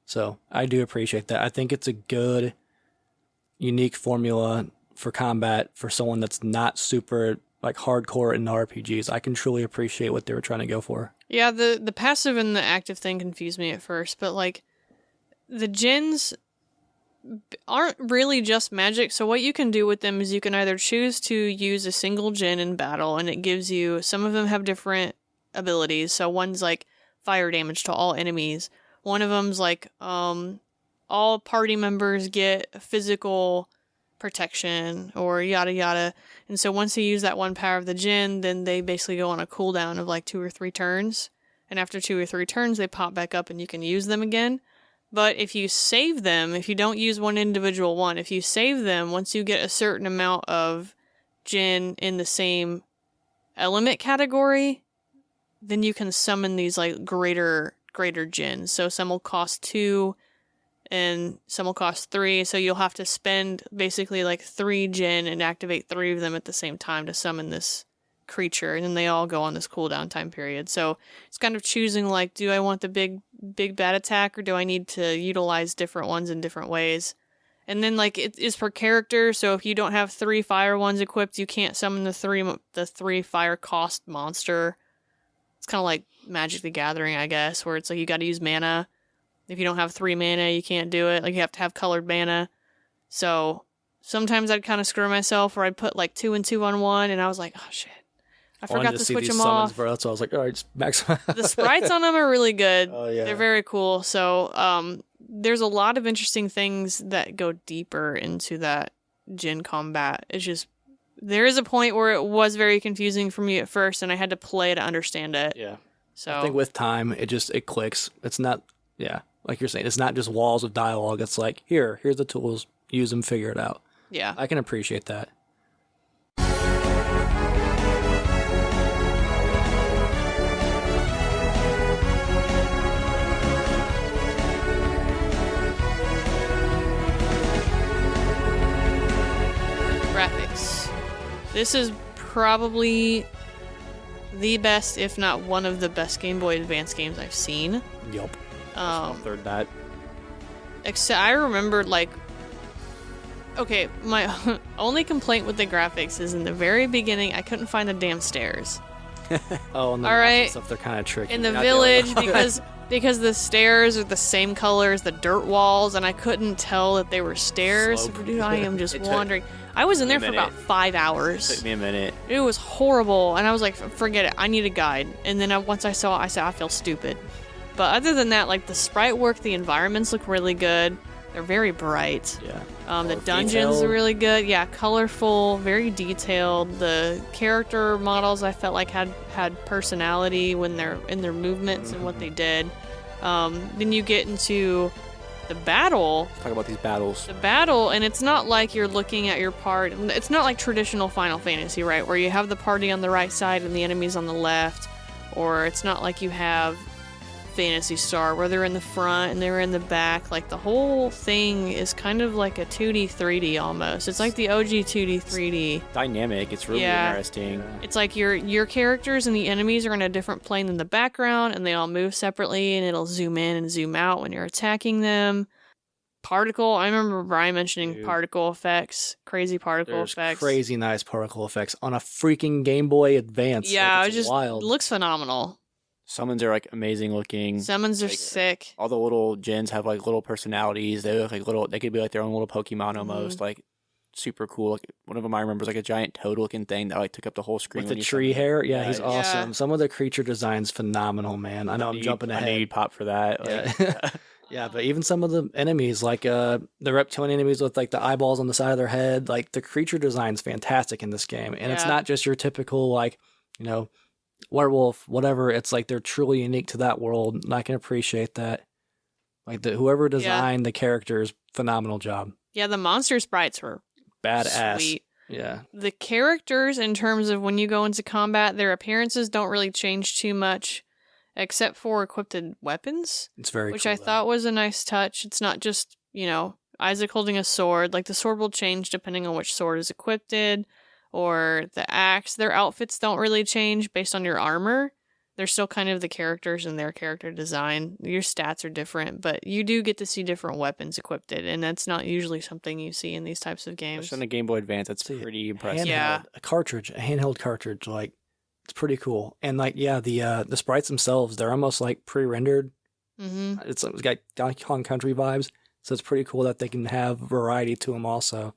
So I do appreciate that. I think it's a good, unique formula for combat for someone that's not super like hardcore in RPGs. I can truly appreciate what they were trying to go for. Yeah, the passive and the active thing confused me at first, but like the gens aren't really just magic. So what you can do with them is you can either choose to use a single gen in battle, and it gives you, some of them have different abilities. So one's like fire damage to all enemies. One of them's like all party members get physical protection or yada yada. And so once you use that one power of the gen, then they basically go on a cooldown of like 2 or 3 turns. And after 2 or 3 turns, they pop back up and you can use them again. But if you save them, if you don't use one individual one, if you save them, once you get a certain amount of gen in the same element category, then you can summon these like greater gens. So some will cost 2 and some will cost 3. So you'll have to spend basically like 3 gen and activate 3 of them at the same time to summon this creature, and then they all go on this cooldown time period. So it's kind of choosing like, do I want the big bad attack, or do I need to utilize different ones in different ways? And then like it is per character, so if you don't have 3 fire ones equipped, you can't summon the 3 fire cost monster. It's kind of like Magic the Gathering, I guess, where it's like you got to use mana. If you don't have 3 mana, you can't do it. Like you have to have colored mana. So sometimes I'd kind of screw myself, where I'd put like 2 and 2 on one, and I was like, oh shit, I forgot to see switch these them summons, off. bro. So I was like, all right, just maximize. The sprites on them are really good. Oh, yeah. They're very cool. So there's a lot of interesting things that go deeper into that gen combat. It's just, there is a point where it was very confusing for me at first, and I had to play to understand it. Yeah. So I think with time, it clicks. It's not, like you're saying, it's not just walls of dialogue. It's like, here's the tools, use them, figure it out. yeah. I can appreciate that. Graphics. This is probably the best, if not one of the best Game Boy Advance games I've seen. Yup. I'll third that. Except I remembered okay, my only complaint with the graphics is in the very beginning I couldn't find the damn stairs Oh, and the All right. stuff, they're kind of tricky. in the Not village the other because the stairs are the same color as the dirt walls, and I couldn't tell that they were stairs. Slope. Dude, I am just It took wandering. I was in there me for a about minute. 5 hours. Took me a minute. It was horrible, and I was like, forget it, I need a guide. And then once I saw it, I said, I feel stupid. But other than that, like the sprite work, the environments look really good. They're very bright. Yeah. The More dungeons detailed. are really good. Yeah, colorful, very detailed. The character models I felt like had personality when they're in their movements and what they did. Then you get into the battle. Let's talk about these battles. The battle, and it's not like you're looking at your part. It's not like traditional Final Fantasy, right? Where you have the party on the right side and the enemies on the left. Or it's not like you have Phantasy Star where they're in the front and they're in the back. Like the whole thing is kind of like a 2D 3D almost. It's like the OG 2D 3D. Dynamic. It's really interesting. It's like your characters and the enemies are in a different plane than the background, and they all move separately, and it'll zoom in and zoom out when you're attacking them. Particle. I remember Brian mentioning particle effects. Crazy particle effects. Crazy nice particle effects on a freaking Game Boy Advance. Yeah, it's just wild. It looks phenomenal. Summons are like amazing looking. Summons are sick. All the little gens have like little personalities. They look like little. They could be like their own little Pokemon almost. Like super cool. Like one of them I remember was like a giant toad looking thing that like took up the whole screen with the tree hair. Yeah, he's awesome. Some of the creature designs phenomenal, man. I know I'm jumping ahead. I need pop for that. Like, yeah, but even some of the enemies, like the reptilian enemies with like the eyeballs on the side of their head, like the creature design's fantastic in this game, and it's not just your typical like werewolf, whatever. It's like they're truly unique to that world, and I can appreciate that. Like whoever designed the characters, phenomenal job. Yeah, the monster sprites were badass. Sweet. Yeah. The characters, in terms of when you go into combat, their appearances don't really change too much, except for equipped weapons. It's very which cool, I thought was a nice touch. It's not just, Isaac holding a sword. Like the sword will change depending on which sword is equipped. Or the axe. Their outfits don't really change based on your armor. They're still kind of the characters and their character design. Your stats are different, but you do get to see different weapons equipped, and that's not usually something you see in these types of games. Especially on the Game Boy Advance, that's pretty impressive. A handheld cartridge, like it's pretty cool. And like, the sprites themselves, they're almost like pre-rendered. Mm-hmm. It's got Donkey Kong Country vibes, so it's pretty cool that they can have variety to them also.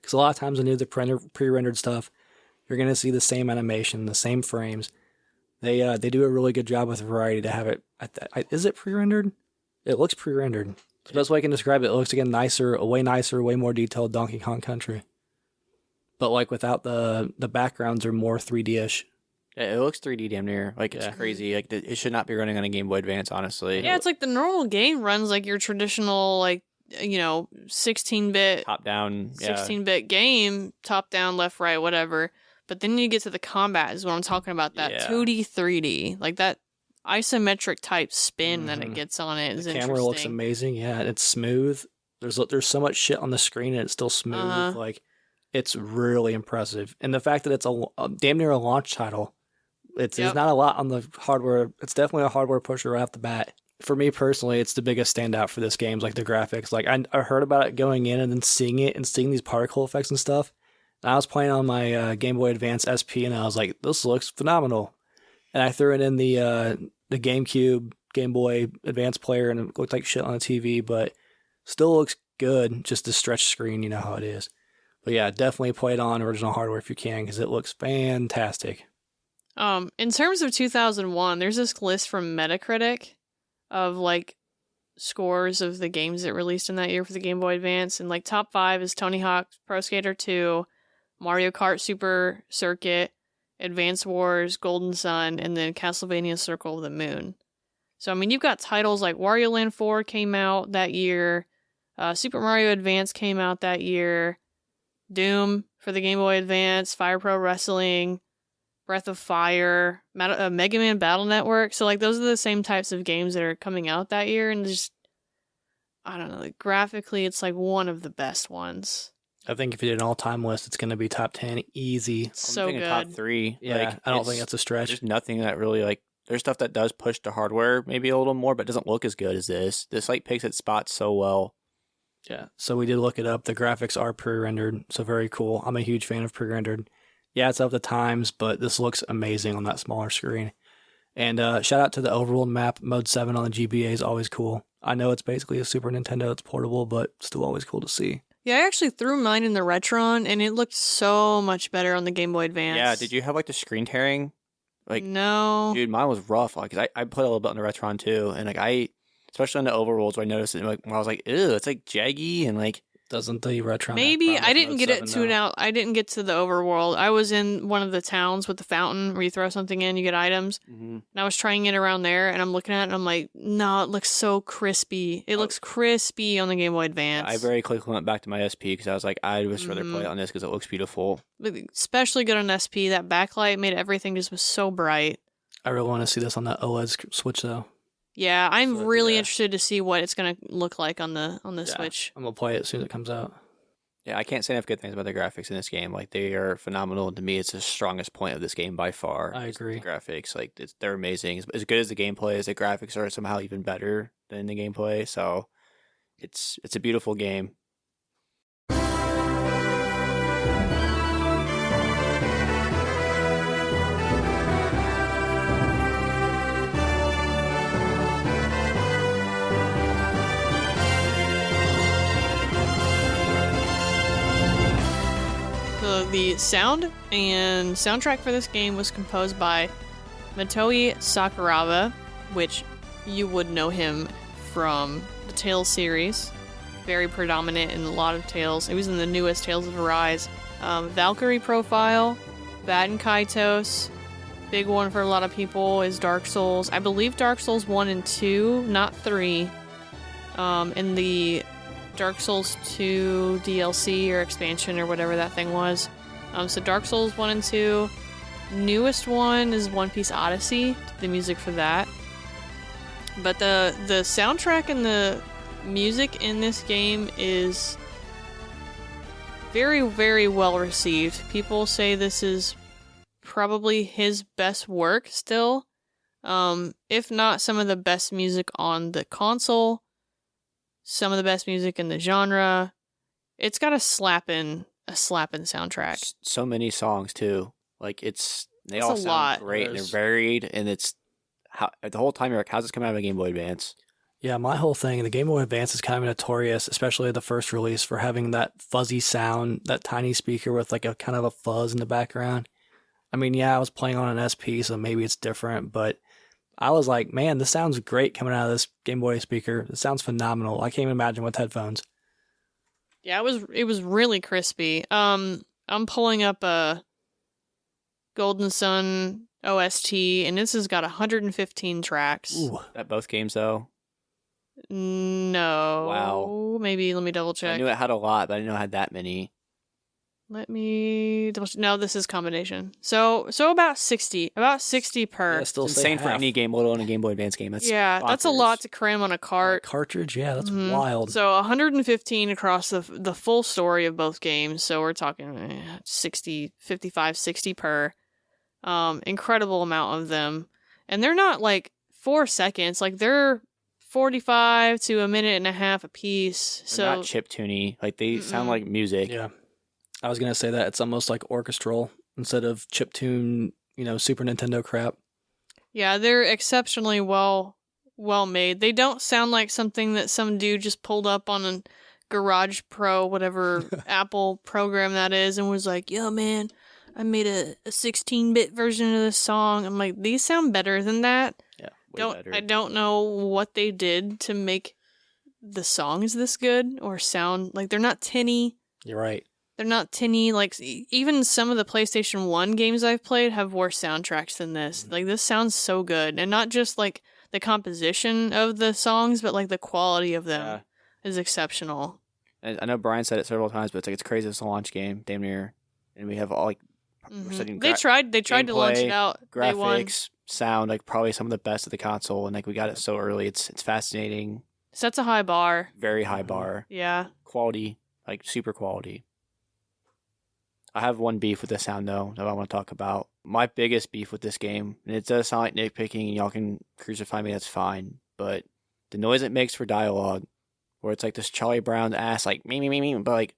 Because a lot of times when you do the pre-rendered stuff, you're going to see the same animation, the same frames. They do a really good job with variety to have it. Is it pre-rendered? It looks pre-rendered. The best way I can describe it, it looks again way more detailed Donkey Kong Country. But like without the backgrounds are more 3D-ish. Yeah, it looks 3D damn near. Like it's crazy. Like it should not be running on a Game Boy Advance, honestly. Yeah, it's like the normal game runs like your traditional 16-bit top down 16-bit game, top down, left, right, whatever. But then you get to the combat is what I'm talking about, that 2D 3D, like that isometric type spin that it gets on it is interesting. The camera looks amazing. Yeah, it's smooth. There's so much shit on the screen and it's still smooth. Like it's really impressive. And the fact that it's a damn near a launch title, there's not a lot on the hardware. It's definitely a hardware pusher right off the bat. For me personally, it's the biggest standout for this game, like the graphics. Like I heard about it going in and then seeing it and seeing these particle effects and stuff. And I was playing on my Game Boy Advance SP and I was like, this looks phenomenal. And I threw it in the GameCube Game Boy Advance player and it looked like shit on the TV, but still looks good. Just the stretch screen, you know how it is. But yeah, definitely play it on original hardware if you can because it looks fantastic. In terms of 2001, there's this list from Metacritic of like scores of the games that released in that year for the Game Boy Advance, and like top 5 is Tony Hawk's Pro Skater 2, Mario Kart Super Circuit, Advance Wars, Golden Sun, and then Castlevania Circle of the Moon. So I mean, you've got titles like Wario Land 4 came out that year, Super Mario Advance came out that year, Doom for the Game Boy Advance, Fire Pro Wrestling, Breath of Fire, Mega Man Battle Network. So, like, those are the same types of games that are coming out that year. And just, I don't know, like, graphically, it's like one of the best ones. I think if you did an all-time list, it's going to be top 10 easy. So good. Top 3. Yeah, like, I don't think that's a stretch. There's nothing that really, like, there's stuff that does push the hardware maybe a little more, but doesn't look as good as this. This, like, picks its spots so well. Yeah, so we did look it up. The graphics are pre-rendered, so very cool. I'm a huge fan of pre-rendered. Yeah, it's up to times, but this looks amazing on that smaller screen. And shout out to the overworld map. Mode 7 on the GBA is always cool. I know it's basically a Super Nintendo. It's portable, but still always cool to see. Yeah, I actually threw mine in the Retron, and it looked so much better on the Game Boy Advance. Yeah, did you have, like, the screen tearing? Like, no. Dude, mine was rough. Like, I played a little bit on the Retron, too. And, like, especially on the overworlds, where I noticed it, like, when I was like, ew, it's, like, jaggy and, like, Doesn't the retro Maybe I didn't get it to now. I didn't get to the overworld. I was in one of the towns with the fountain where you throw something in, you get items. Mm-hmm. And I was trying it around there, and I'm looking at it, and I'm like, no, it looks so crispy. It looks crispy on the Game Boy Advance. I very quickly went back to my SP because I was like, I would rather play it on this because it looks beautiful. Especially good on SP. That backlight made everything just was so bright. I really want to see this on the OLED Switch though. Yeah, I'm really interested to see what it's gonna look like on the Switch. I'm gonna play it as soon as it comes out. Yeah, I can't say enough good things about the graphics in this game. Like, they are phenomenal. To me, it's the strongest point of this game by far. I agree. The graphics, like, they're amazing. As good as the gameplay is, the graphics are somehow even better than the gameplay. So, it's a beautiful game. The sound and soundtrack for this game was composed by Motoi Sakuraba, which you would know him from the Tales series. Very predominant in a lot of Tales. He was in the newest Tales of Arise. Valkyrie Profile, Bad and Kaitos. Big one for a lot of people is Dark Souls. I believe Dark Souls 1 and 2, not 3. In the Dark Souls 2 DLC or expansion or whatever that thing was. So Dark Souls 1 and 2. Newest one is One Piece Odyssey, the music for that. But the soundtrack and the music in this game is very, very well received. People say this is probably his best work still. If not some of the best music on the console. Some of the best music in the genre. It's got a slappin' soundtrack. So many songs too. Like, they all sound lot. great and they're varied, and it's the whole time you're like, how's this coming out of a Game Boy Advance? Yeah, my whole thing, the Game Boy Advance is kind of notorious, especially the first release, for having that fuzzy sound, that tiny speaker with like a kind of a fuzz in the background. I mean, yeah, I was playing on an SP, so maybe it's different, but I was like, man, this sounds great coming out of this Game Boy speaker. It sounds phenomenal. I can't even imagine with headphones. Yeah, it was really crispy. I'm pulling up a Golden Sun OST, and this has got 115 tracks. Ooh. That both games though. No. Wow. Maybe let me double check. I knew it had a lot, but I didn't know it had that many. Let me double check. No, this is combination. So about 60 per. Yeah, still It's insane for any game, let alone a Game Boy Advance game. That's that's a lot to cram on a cart. Cartridge, yeah, that's wild. So 115 across the full story of both games. So we're talking 60, 55, 60 per. Incredible amount of them. And they're not like 4 seconds. Like, they're 45 to a minute and a half a piece. So they're not chiptune-y. Like, they sound like music. Yeah. I was going to say that. It's almost like orchestral instead of chiptune, Super Nintendo crap. Yeah, they're exceptionally well made. They don't sound like something that some dude just pulled up on a Garage Pro, whatever Apple program that is, and was like, yo, man, I made a 16-bit version of this song. I'm like, these sound better than that. Yeah, better. I don't know what they did to make the songs this good or sound like they're not tinny. You're right. They're not tinny. Like, even some of the PlayStation 1 games I've played have worse soundtracks than this. Like, this sounds so good. And not just, like, the composition of the songs, but, like, the quality of them is exceptional. And I know Brian said it several times, but it's like, it's crazy. It's a launch game, damn near. And we have all, like, they tried to launch it out. Graphics, sound, like, probably some of the best of the console. And, like, we got it so early. It's fascinating. Sets a high bar. Very high bar. Yeah. Quality, like, super quality. I have one beef with the sound, though, that I want to talk about. My biggest beef with this game, and it does sound like nitpicking, and y'all can crucify me, that's fine, but the noise it makes for dialogue, where it's like this Charlie Brown ass, like, me, but like...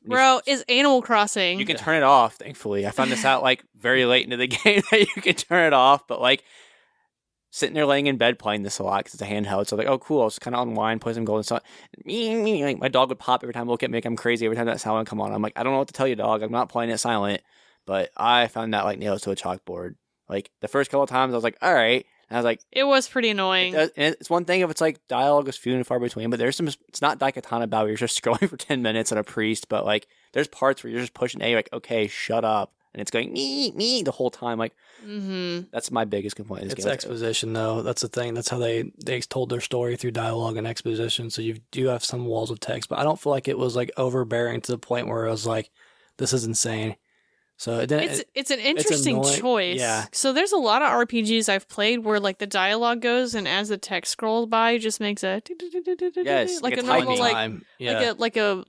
Bro, it's Animal Crossing. You can turn it off, thankfully. I found this out, like, very late into the game that you can turn it off, but, like, sitting there laying in bed playing this a lot because it's a handheld. So like, oh, cool. I'll just kind of unwind, play some Golden Sun. Like, my dog would pop every time I look at me. Like, I'm crazy every time that sound would come on. I'm like, I don't know what to tell you, dog. I'm not playing it silent. But I found that like nails to a chalkboard. Like, the first couple of times I was like, all right. And I was like, It was pretty annoying. and it's one thing if it's like dialogue is few and far between, but there's some. It's not Daikatana Bao where you're just scrolling for 10 minutes on a priest, but like there's parts where you're just pushing A, like okay, shut up, and it's going me the whole time. Like that's my biggest complaint. In this It's game. exposition though. That's the thing. That's how they told their story through dialogue and exposition. So you do have some walls of text, but I don't feel like it was like overbearing to the point where it was like, this is insane. So it didn't. It's an interesting annoying. choice. Yeah. So there's a lot of RPGs I've played where like the dialogue goes, and as the text scrolls by, it just makes a Yes, like like a a normal typing.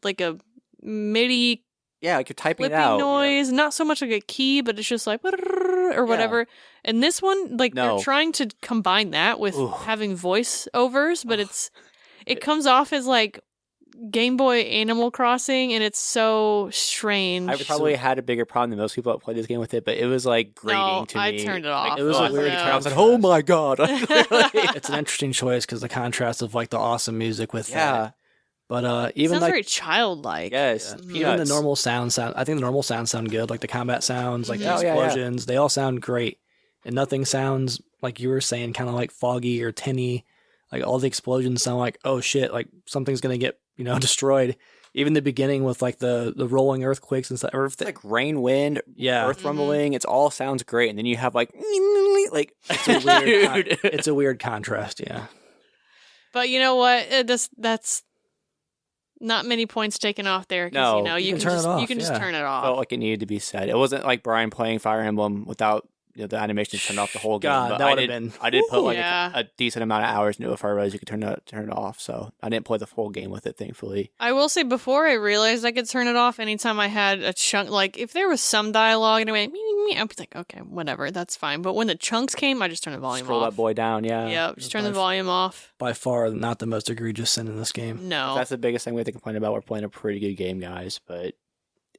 like a MIDI Yeah, like you're typing it flipping out. noise, not so much like a key, but it's just like or whatever. And this one, like No. they're trying to combine that with Ooh. having voiceovers, but it comes off as like Game Boy Animal Crossing, and it's so strange. I probably had a bigger problem than most people that played this game with it, but it was like grating to me. I turned it off. It was a weird I was like, contrast. oh my god. It's an interesting choice because the contrast of like the awesome music with Yeah. that. But It even sounds like very childlike. Yes. Mhm. even the Peanuts. normal sound, I think the normal sounds sound good. Like the combat sounds, like the Oh, yeah, yeah. explosions, they all sound great, and nothing sounds like you were saying, kind of like foggy or tinny. Like all the explosions sound like, oh shit, like something's gonna get destroyed. Even the beginning with like the rolling earthquakes and stuff. It's like rain, wind, Yeah. earth rumbling. It's all sounds great, and then you have like It's a weird, Dude. it's a weird contrast. Yeah. But you know what? That's not many points taken off there. 'Cause, No. you can turn it just, off, You can just yeah. turn it off. felt like it needed to be said. It wasn't like Brian playing Fire Emblem without the animations turned off the whole game. God, but that I would've did. been- I did put like Yeah. a decent amount of hours into it if I realized you could turn it off. So I didn't play the full game with it, thankfully. I will say before I realized I could turn it off anytime I had a chunk, like if there was some dialogue and it went, I'd be like, okay, whatever, that's fine. But when the chunks came, I just turned the volume Scroll off. that boy down, yeah. Yeah, just turn the volume off. By far not the most egregious sin in this game. No. That's the biggest thing we have to complain about. We're playing a pretty good game, guys, but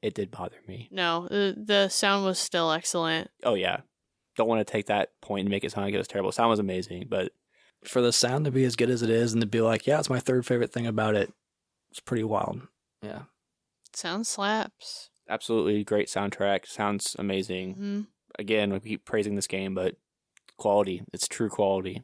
it did bother me. No, the sound was still excellent. Oh yeah, don't want to take that point and make it sound like it was terrible. Sound was amazing, but For the sound to be as good as it is and to be like, yeah, it's my third favorite thing about it, it's pretty wild. Yeah. Sound slaps. absolutely great soundtrack. Sounds amazing. hmm Again, we keep praising this game, but quality. It's true quality.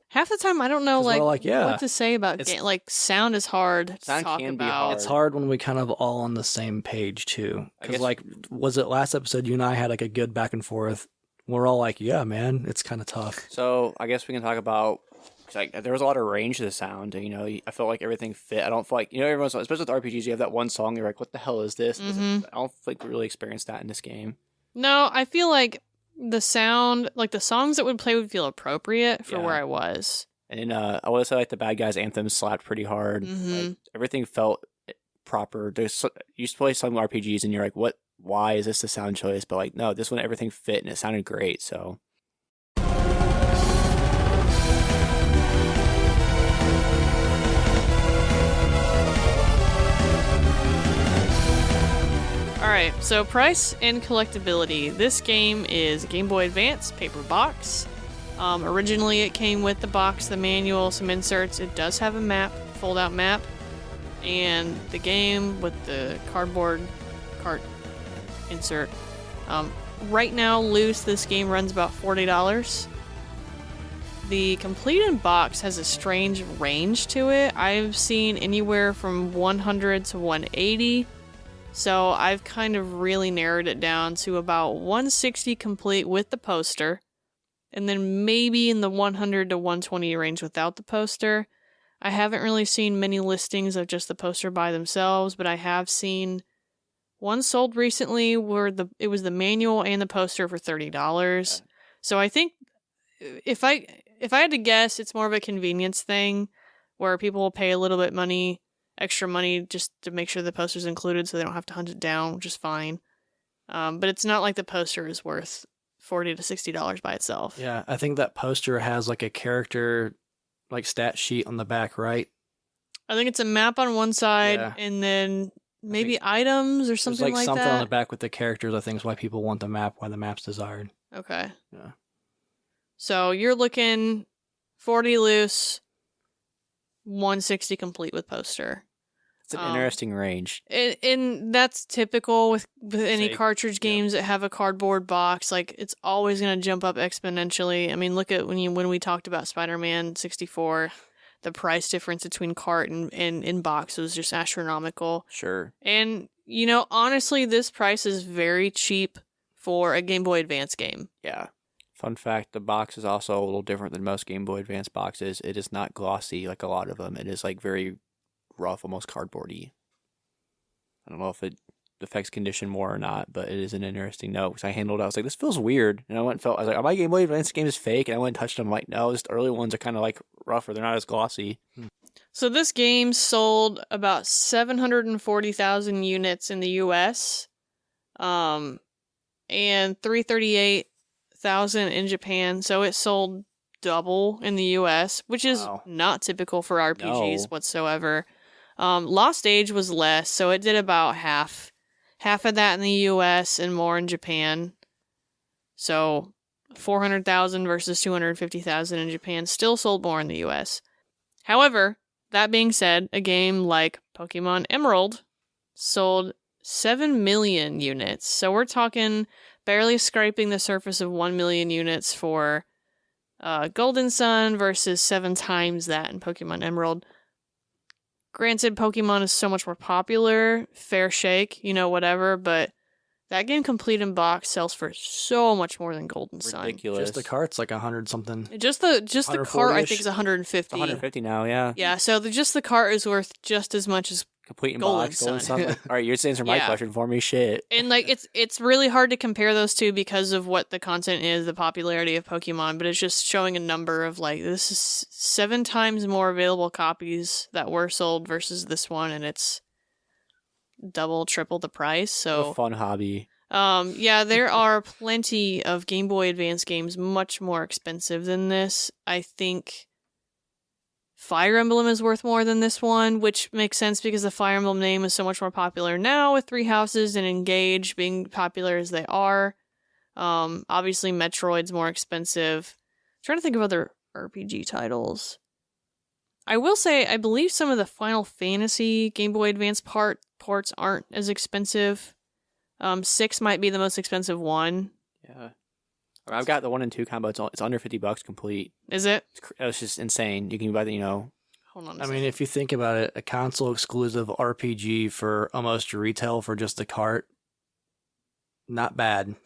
Half the time, I don't know 'Cause we're like, yeah, what to say about it's- game. Like sound is hard Sound to talk can be about. hard. It's hard when we kind of all on the same page too. I Because guess- like, was it last episode you and I had like a good back and forth? We're all like, yeah, man, it's kind of tough. So I guess we can talk about. 'Cause, like, there was a lot of range to the sound. I felt like everything fit. I don't feel like everyone's, especially with RPGs, you have that one song. You're like, what the hell is this? Mhm. I don't think we really experienced that in this game. No, I feel like the sound, like the songs that would play, would feel appropriate for Yeah. where I was. And I would say like the bad guys' anthem slapped pretty hard. Mhm. Like, everything felt proper. You used to play some RPGs and you're like, what? Why is this the sound choice? But like, no, this one everything fit and it sounded great. So Alright, so price and collectability. This game is Game Boy Advance paper box. Originally, it came with the box, the manual, some inserts. It does have a map, fold-out map, and the game with the cardboard cart insert. Right now, loose, this game runs about $40. The complete in box has a strange range to it. I've seen anywhere from 100 to 180. So I've kind of really narrowed it down to about 160 complete with the poster, and then maybe in the 100 to 120 range without the poster. I haven't really seen many listings of just the poster by themselves, but I have seen one sold recently where it was the manual and the poster for $30. So I think if I had to guess, it's more of a convenience thing where people will pay a little bit extra money just to make sure the poster's included so they don't have to hunt it down, which is fine. But it's not like the poster is worth $40 to $60 by itself. Yeah, I think that poster has like a character like stat sheet on the back, right? I think it's a map on one side Yeah. and then maybe items or There's something like like something that. on the back with the characters. I think is why people want the map, why the map's desired. Okay. Yeah. So you're looking 40 loose, 160 complete with poster. It's an interesting range. And that's typical with any Say, cartridge games that have a cardboard box. Like, it's always going to jump up exponentially. I mean, look at when we talked about Spider-Man 64, the price difference between cart and box was just astronomical. Sure. And, you know, honestly, this price is very cheap for a Game Boy Advance game. Yeah. Fun fact, the box is also a little different than most Game Boy Advance boxes. It is not glossy like a lot of them. It is like very rough, almost cardboardy. I don't know if it affects condition more or not, but it is an interesting note because I handled it. I was like, this feels weird. And I was like, are my Game Boy Advance games fake? And I went and touched them. I'm like, no, just the early ones are kind of like rougher. They're not as glossy. So this game sold about 740,000 units in the US, and 338,000 in Japan. So it sold double in the US, which is not typical for RPGs whatsoever. Lost Age was less, so it did about half of that in the US and more in Japan. So 400,000 versus 250,000 in Japan still sold more in the US. However, that being said, a game like Pokemon Emerald sold 7 million units. So we're talking barely scraping the surface of 1 million units for Golden Sun versus 7 times that in Pokemon Emerald. Granted, Pokemon is so much more popular, fair shake, you know, whatever, but that game complete in box sells for so much more than Golden Sun. Ridiculous. Just the cart's like 100 something. Just the cart, I think, is 150. It's 150 now, yeah. Yeah, so just the cart is worth just as much as Complete in Golden box, Golden Sun. Sun. All right, you're answering my question for me. Shit. And like it's really hard to compare those two because of what the content is, the popularity of Pokemon, but it's just showing a number of like this is 7 times more available copies that were sold versus this one, and it's double, triple the price. So A fun hobby. yeah, there are plenty of Game Boy Advance games much more expensive than this. I think Fire Emblem is worth more than this one, which makes sense because the Fire Emblem name is so much more popular now with Three Houses and Engage being popular as they are. Obviously Metroid's more expensive. I'm trying to think of other RPG titles. I will say, I believe some of the Final Fantasy Game Boy Advance ports aren't as expensive. 6 might be the most expensive one. Yeah. I've got the 1 and 2 combo. It's under $50 complete. Is it? It's just insane. You can buy the, Hold on. I mean, if you think about it, a console exclusive RPG for almost retail for just the cart, not bad.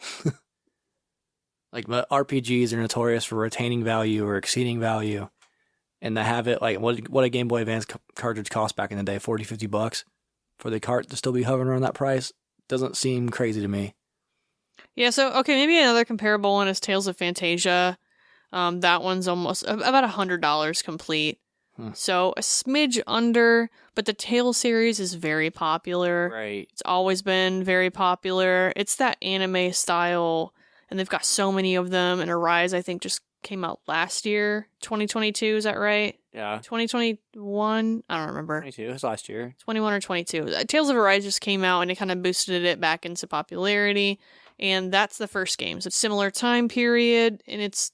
Like, but RPGs are notorious for retaining value or exceeding value. And to have it, like, what a Game Boy Advance cartridge cost back in the day, $40-$50 for the cart to still be hovering around that price, doesn't seem crazy to me. Yeah, so, okay, maybe another comparable one is Tales of Fantasia. That one's almost about $100 complete. So a smidge under, but the Tales series is very popular. Right. It's always been very popular. It's that anime style, and they've got so many of them. And Arise, I think, just came out last year, 2022, is that right? Yeah. 2021? I don't remember. 22. It was last year. 21 or 22. Tales of Arise just came out, and it kind of boosted it back into popularity. And that's the first game. So it's a similar time period, and it's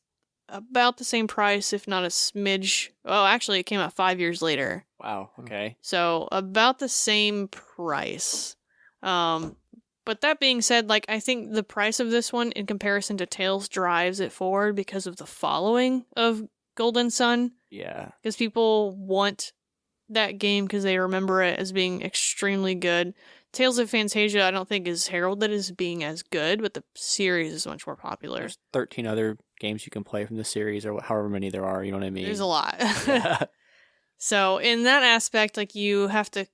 about the same price, if not a smidge. Oh, actually, it came out 5 years later. Wow. Okay. So about the same price. But that being said, like, I think the price of this one in comparison to Tales drives it forward because of the following of Golden Sun. Yeah. Because people want that game because they remember it as being extremely good. Tales of Fantasia, I don't think is heralded as being as good, but the series is much more popular. There's 13 other games you can play from the series, or however many there are. You know what I mean? There's a lot. Yeah. So in that aspect, like, you have to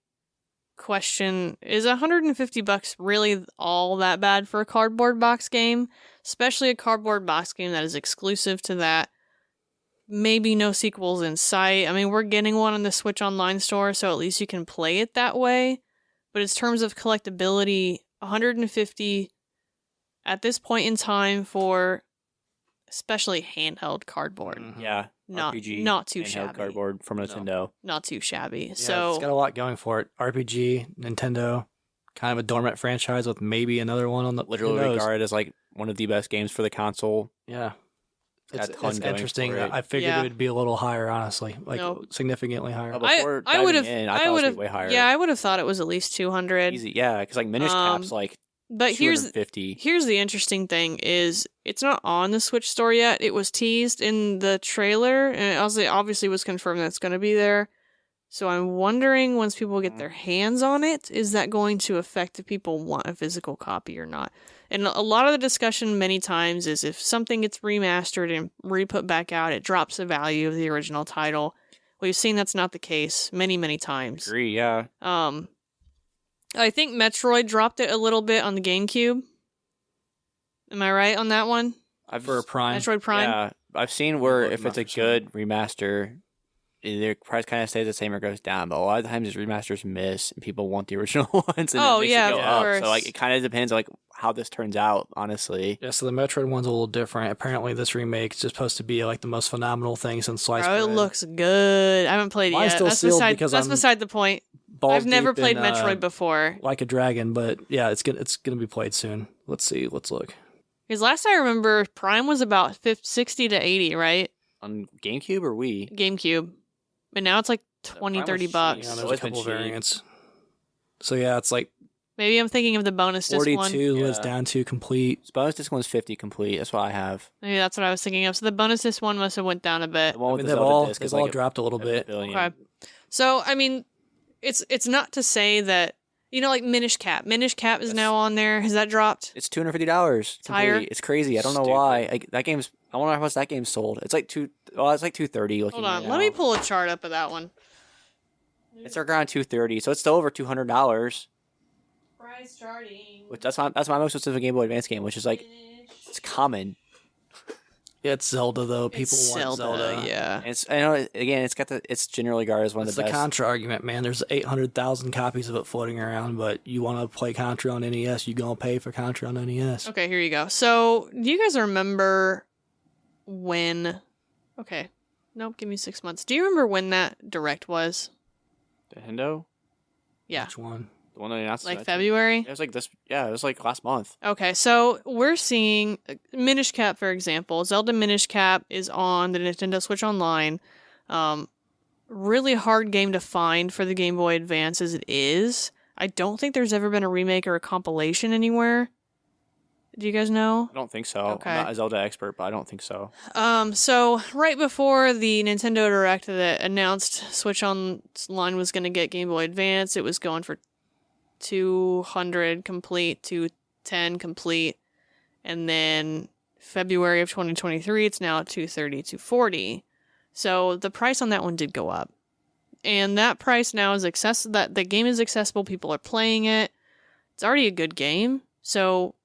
question, is $150 really all that bad for a cardboard box game? Especially a cardboard box game that is exclusive to that. Maybe no sequels in sight. I mean, we're getting one on the Switch Online store, so at least you can play it that way. But in terms of collectability, $150 at this point in time for especially handheld cardboard. Yeah. Not RPG, not too handheld shabby. cardboard from Nintendo. Not too shabby. Yeah, So it's got a lot going for it. RPG, Nintendo, kind of a dormant franchise with maybe another one on the Literally who knows? regarded as like one of the best games for the console. Yeah. got a ton It's going interesting. for it. I figured Yeah. it would be a little higher, honestly, like Nope. significantly higher. Oh, before I would have. diving in, I I thought it was would gonna have. be way higher. Yeah, I would have thought it was at least 200. Easy, yeah, because like Minish Cap's like But here's 250. the interesting thing is it's not on the Switch store yet. It was teased in the trailer, and it also obviously was confirmed that it's going to be there. So I'm wondering, once people get their hands on it, is that going to affect if people want a physical copy or not? And a lot of the discussion many times is if something gets remastered and re-put back out, it drops the value of the original title. We've seen that's not the case many, many times. Agree, yeah. I think Metroid dropped it a little bit on the GameCube. Am I right on that one? For a Prime. Metroid Prime? Yeah, I've seen where I'm if it's not a sure. good remaster, their price kind of stays the same or goes down. But a lot of times, these remasters miss, and people want the original ones, and Oh, it makes yeah, it go of up. course. So like, it kind of depends like how this turns out. Honestly, Yeah, so the Metroid one's a little different. Apparently, this remake is just supposed to be like the most phenomenal thing since sliced Bro, it bread. looks good. I haven't played it Mine's yet. still That's sealed beside, because that's I'm beside the point. balls I've never deep played in, Metroid before. Like a Dragon, but yeah, it's gonna be played soon. Let's see. Let's look. Because last I remember, Prime was about 60 to 80, right? on GameCube or Wii. GameCube. And now it's like 20, Prime 30 was bucks. cheap. Yeah, It's there's a always been couple cheap. variants. So yeah, it's like Maybe I'm thinking of the bonus disc one. 42 was Yeah. down to complete. This bonus disc one's 50 complete. That's what I have. Maybe that's what I was thinking of. So the bonus disc one must have went down a bit. The one I with mean, the they've Zelda all disc they've is all like dropped a little bit. billion. Okay. So, I mean, it's not to say that, like Minish Cap. Minish Cap is Yes. now on there. Has that dropped? It's $250. higher? Complete. It's crazy. I don't know Stupid. why. Like, that game's. I wonder how much that game sold. It's like it's like 230. Looking Hold on. right Let now. me pull a chart up of that one. It's around 230, so it's still over $200. Price starting. Which that's my most expensive Game Boy Advance game, which is like it's common. Yeah, it's Zelda though. People It's want Zelda. yeah. And it's I know again it's generally regarded as one It's of the the best. Contra argument, man. There's 800,000 copies of it floating around, but you want to play Contra on NES, you gonna pay for Contra on NES. Okay, here you go. So, do you guys remember when... Okay. Nope, give me 6 months. Do you remember when that Direct was? Nintendo, Yeah. Which one? the one that announced Like it. February? It was like this. Yeah, it was like last month. Okay, so we're seeing Minish Cap, for example. Zelda Minish Cap is on the Nintendo Switch Online. Really hard game to find for the Game Boy Advance as it is. I don't think there's ever been a remake or a compilation anywhere. Do you guys know? I don't think so. Okay. I'm not a Zelda expert, but I don't think so. So right before the Nintendo Direct that announced Switch Online was going to get Game Boy Advance, it was going for 200 complete, 210 complete, and then February of 2023, it's now at 230, 240. So the price on that one did go up, and that price now is that the game is accessible. People are playing it. It's already a good game, so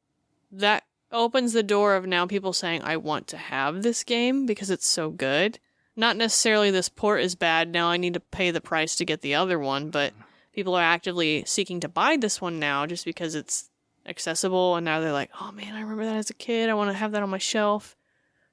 that opens the door of now people saying, I want to have this game because it's so good. Not necessarily this port is bad, now I need to pay the price to get the other one, but people are actively seeking to buy this one now just because it's accessible, and now they're like, oh man, I remember that as a kid, I want to have that on my shelf.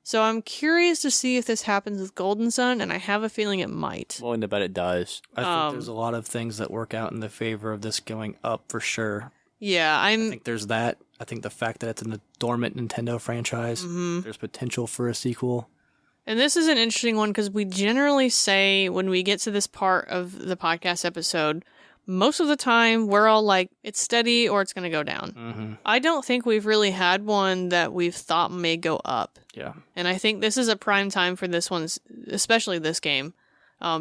So I'm curious to see if this happens with Golden Sun, and I have a feeling it might. I'm willing to bet it does. I think there's a lot of things that work out in the favor of this going up for sure. Yeah, I think there's that. I think the fact that it's a dormant Nintendo franchise, Mhm. there's potential for a sequel. And this is an interesting one because we generally say when we get to this part of the podcast episode, most of the time we're all like, it's steady or it's going to go down. Mm-hmm. I don't think we've really had one that we've thought may go up. Yeah. And I think this is a prime time for this one, especially this game,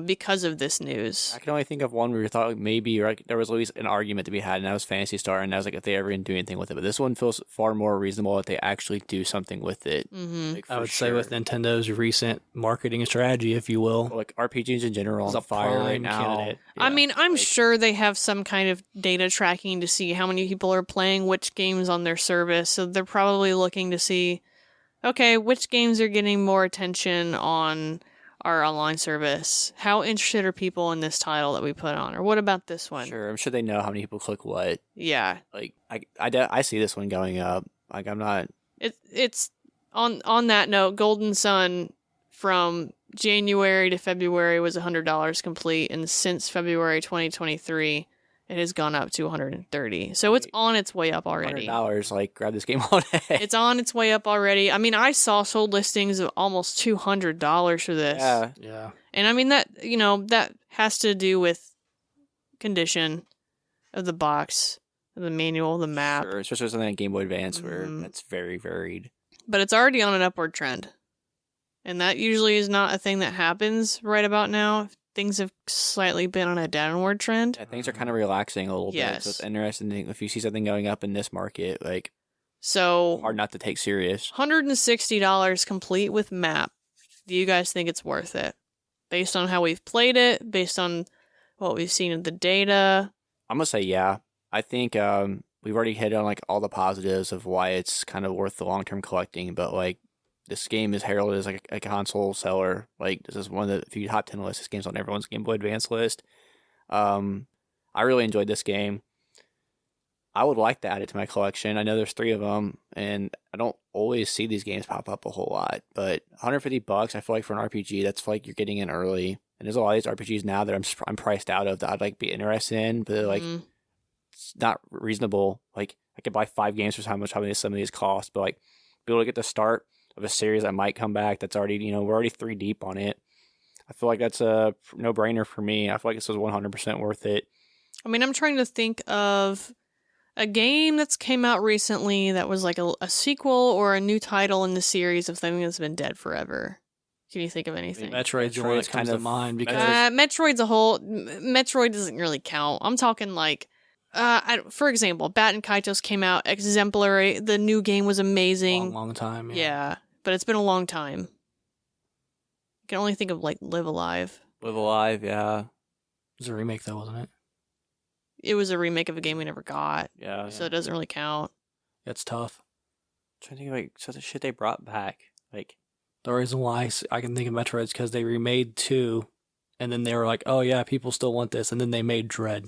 because of this news. I can only think of one where you thought like, maybe like, there was at least an argument to be had, and that was Phantasy Star, and I was like, if they ever didn't do anything with it. But this one feels far more reasonable if they actually do something with it. Mm-hmm. Like, I for would say with Nintendo's recent marketing strategy, if you will, like RPGs in general It's on a fire right prime now. candidate. I mean, I'm like- sure they have some kind of data tracking to see how many people are playing which games on their service. So they're probably looking to see, okay, which games are getting more attention on our online service? How interested are people in this title that we put on? Or what about this one? Sure, I'm sure they know how many people click what. Yeah. Like I see this one going up. Like I'm not. It's on that note, Golden Sun from January to February was $100 complete, and since February 2023, it has gone up to $130. So it's on its way up already. $100, like, grab this game all day. It's on its way up already. I mean, I saw sold listings of almost $200 for this. Yeah. And I mean, that, that has to do with condition of the box, the manual, the map. Sure, especially something like Game Boy Advance where that's very varied. But it's already on an upward trend. And that usually is not a thing that happens right about now. Things have slightly been on a downward trend. Yeah, things are kind of relaxing a little bit. Yes. So it's interesting if you see something going up in this market, like, So hard not to take serious. $160 complete with map. Do you guys think it's worth it? Based on how we've played it, based on what we've seen in the data. I'm gonna say yeah. I think we've already hit on like all the positives of why it's kind of worth the long-term collecting, but like this game is heralded as like a console seller. Like this is one of the few top 10 lists. This game's on everyone's Game Boy Advance list. I really enjoyed this game. I would like to add it to my collection. I know there's 3 of them, and I don't always see these games pop up a whole lot. But $150, I feel like for an RPG, that's like you're getting in early. And there's a lot of these RPGs now that I'm priced out of that I'd like be interested in, but they're like it's not reasonable. Like I could buy 5 games for how much some of these cost, but like be able to get the start of a series that might come back. That's already we're already 3 deep on it. I feel like that's a no brainer for me. I feel like this was 100% worth it. I mean, I'm trying to think of a game that's came out recently that was like a sequel or a new title in the series of something that's been dead forever. Can you think of anything? Metroid's the one that comes to mind because Metroid's a whole. Metroid doesn't really count. I'm talking like, for example, Bat and Kaitos came out exemplary. The new game was amazing. long time. Yeah, but it's been a long time. I can only think of like Live Alive. Live Alive, yeah. It was a remake though, wasn't it? It was a remake of a game we never got. Yeah. So it doesn't really count. It's tough. I'm trying to think of like some of the shit they brought back. Like the reason why I can think of Metroid is because they remade 2, and then they were like, "Oh yeah, people still want this," and then they made Dread.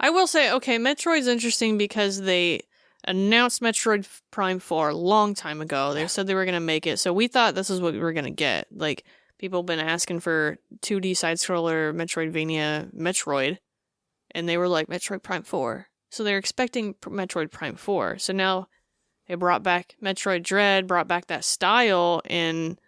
I will say, okay, Metroid's interesting because they announced Metroid Prime 4 a long time ago. They said they were going to make it, so we thought this is what we were going to get. Like, people have been asking for 2D side-scroller Metroidvania Metroid, and they were like, Metroid Prime 4. So they're expecting Metroid Prime 4. So now they brought back Metroid Dread, brought back that style, and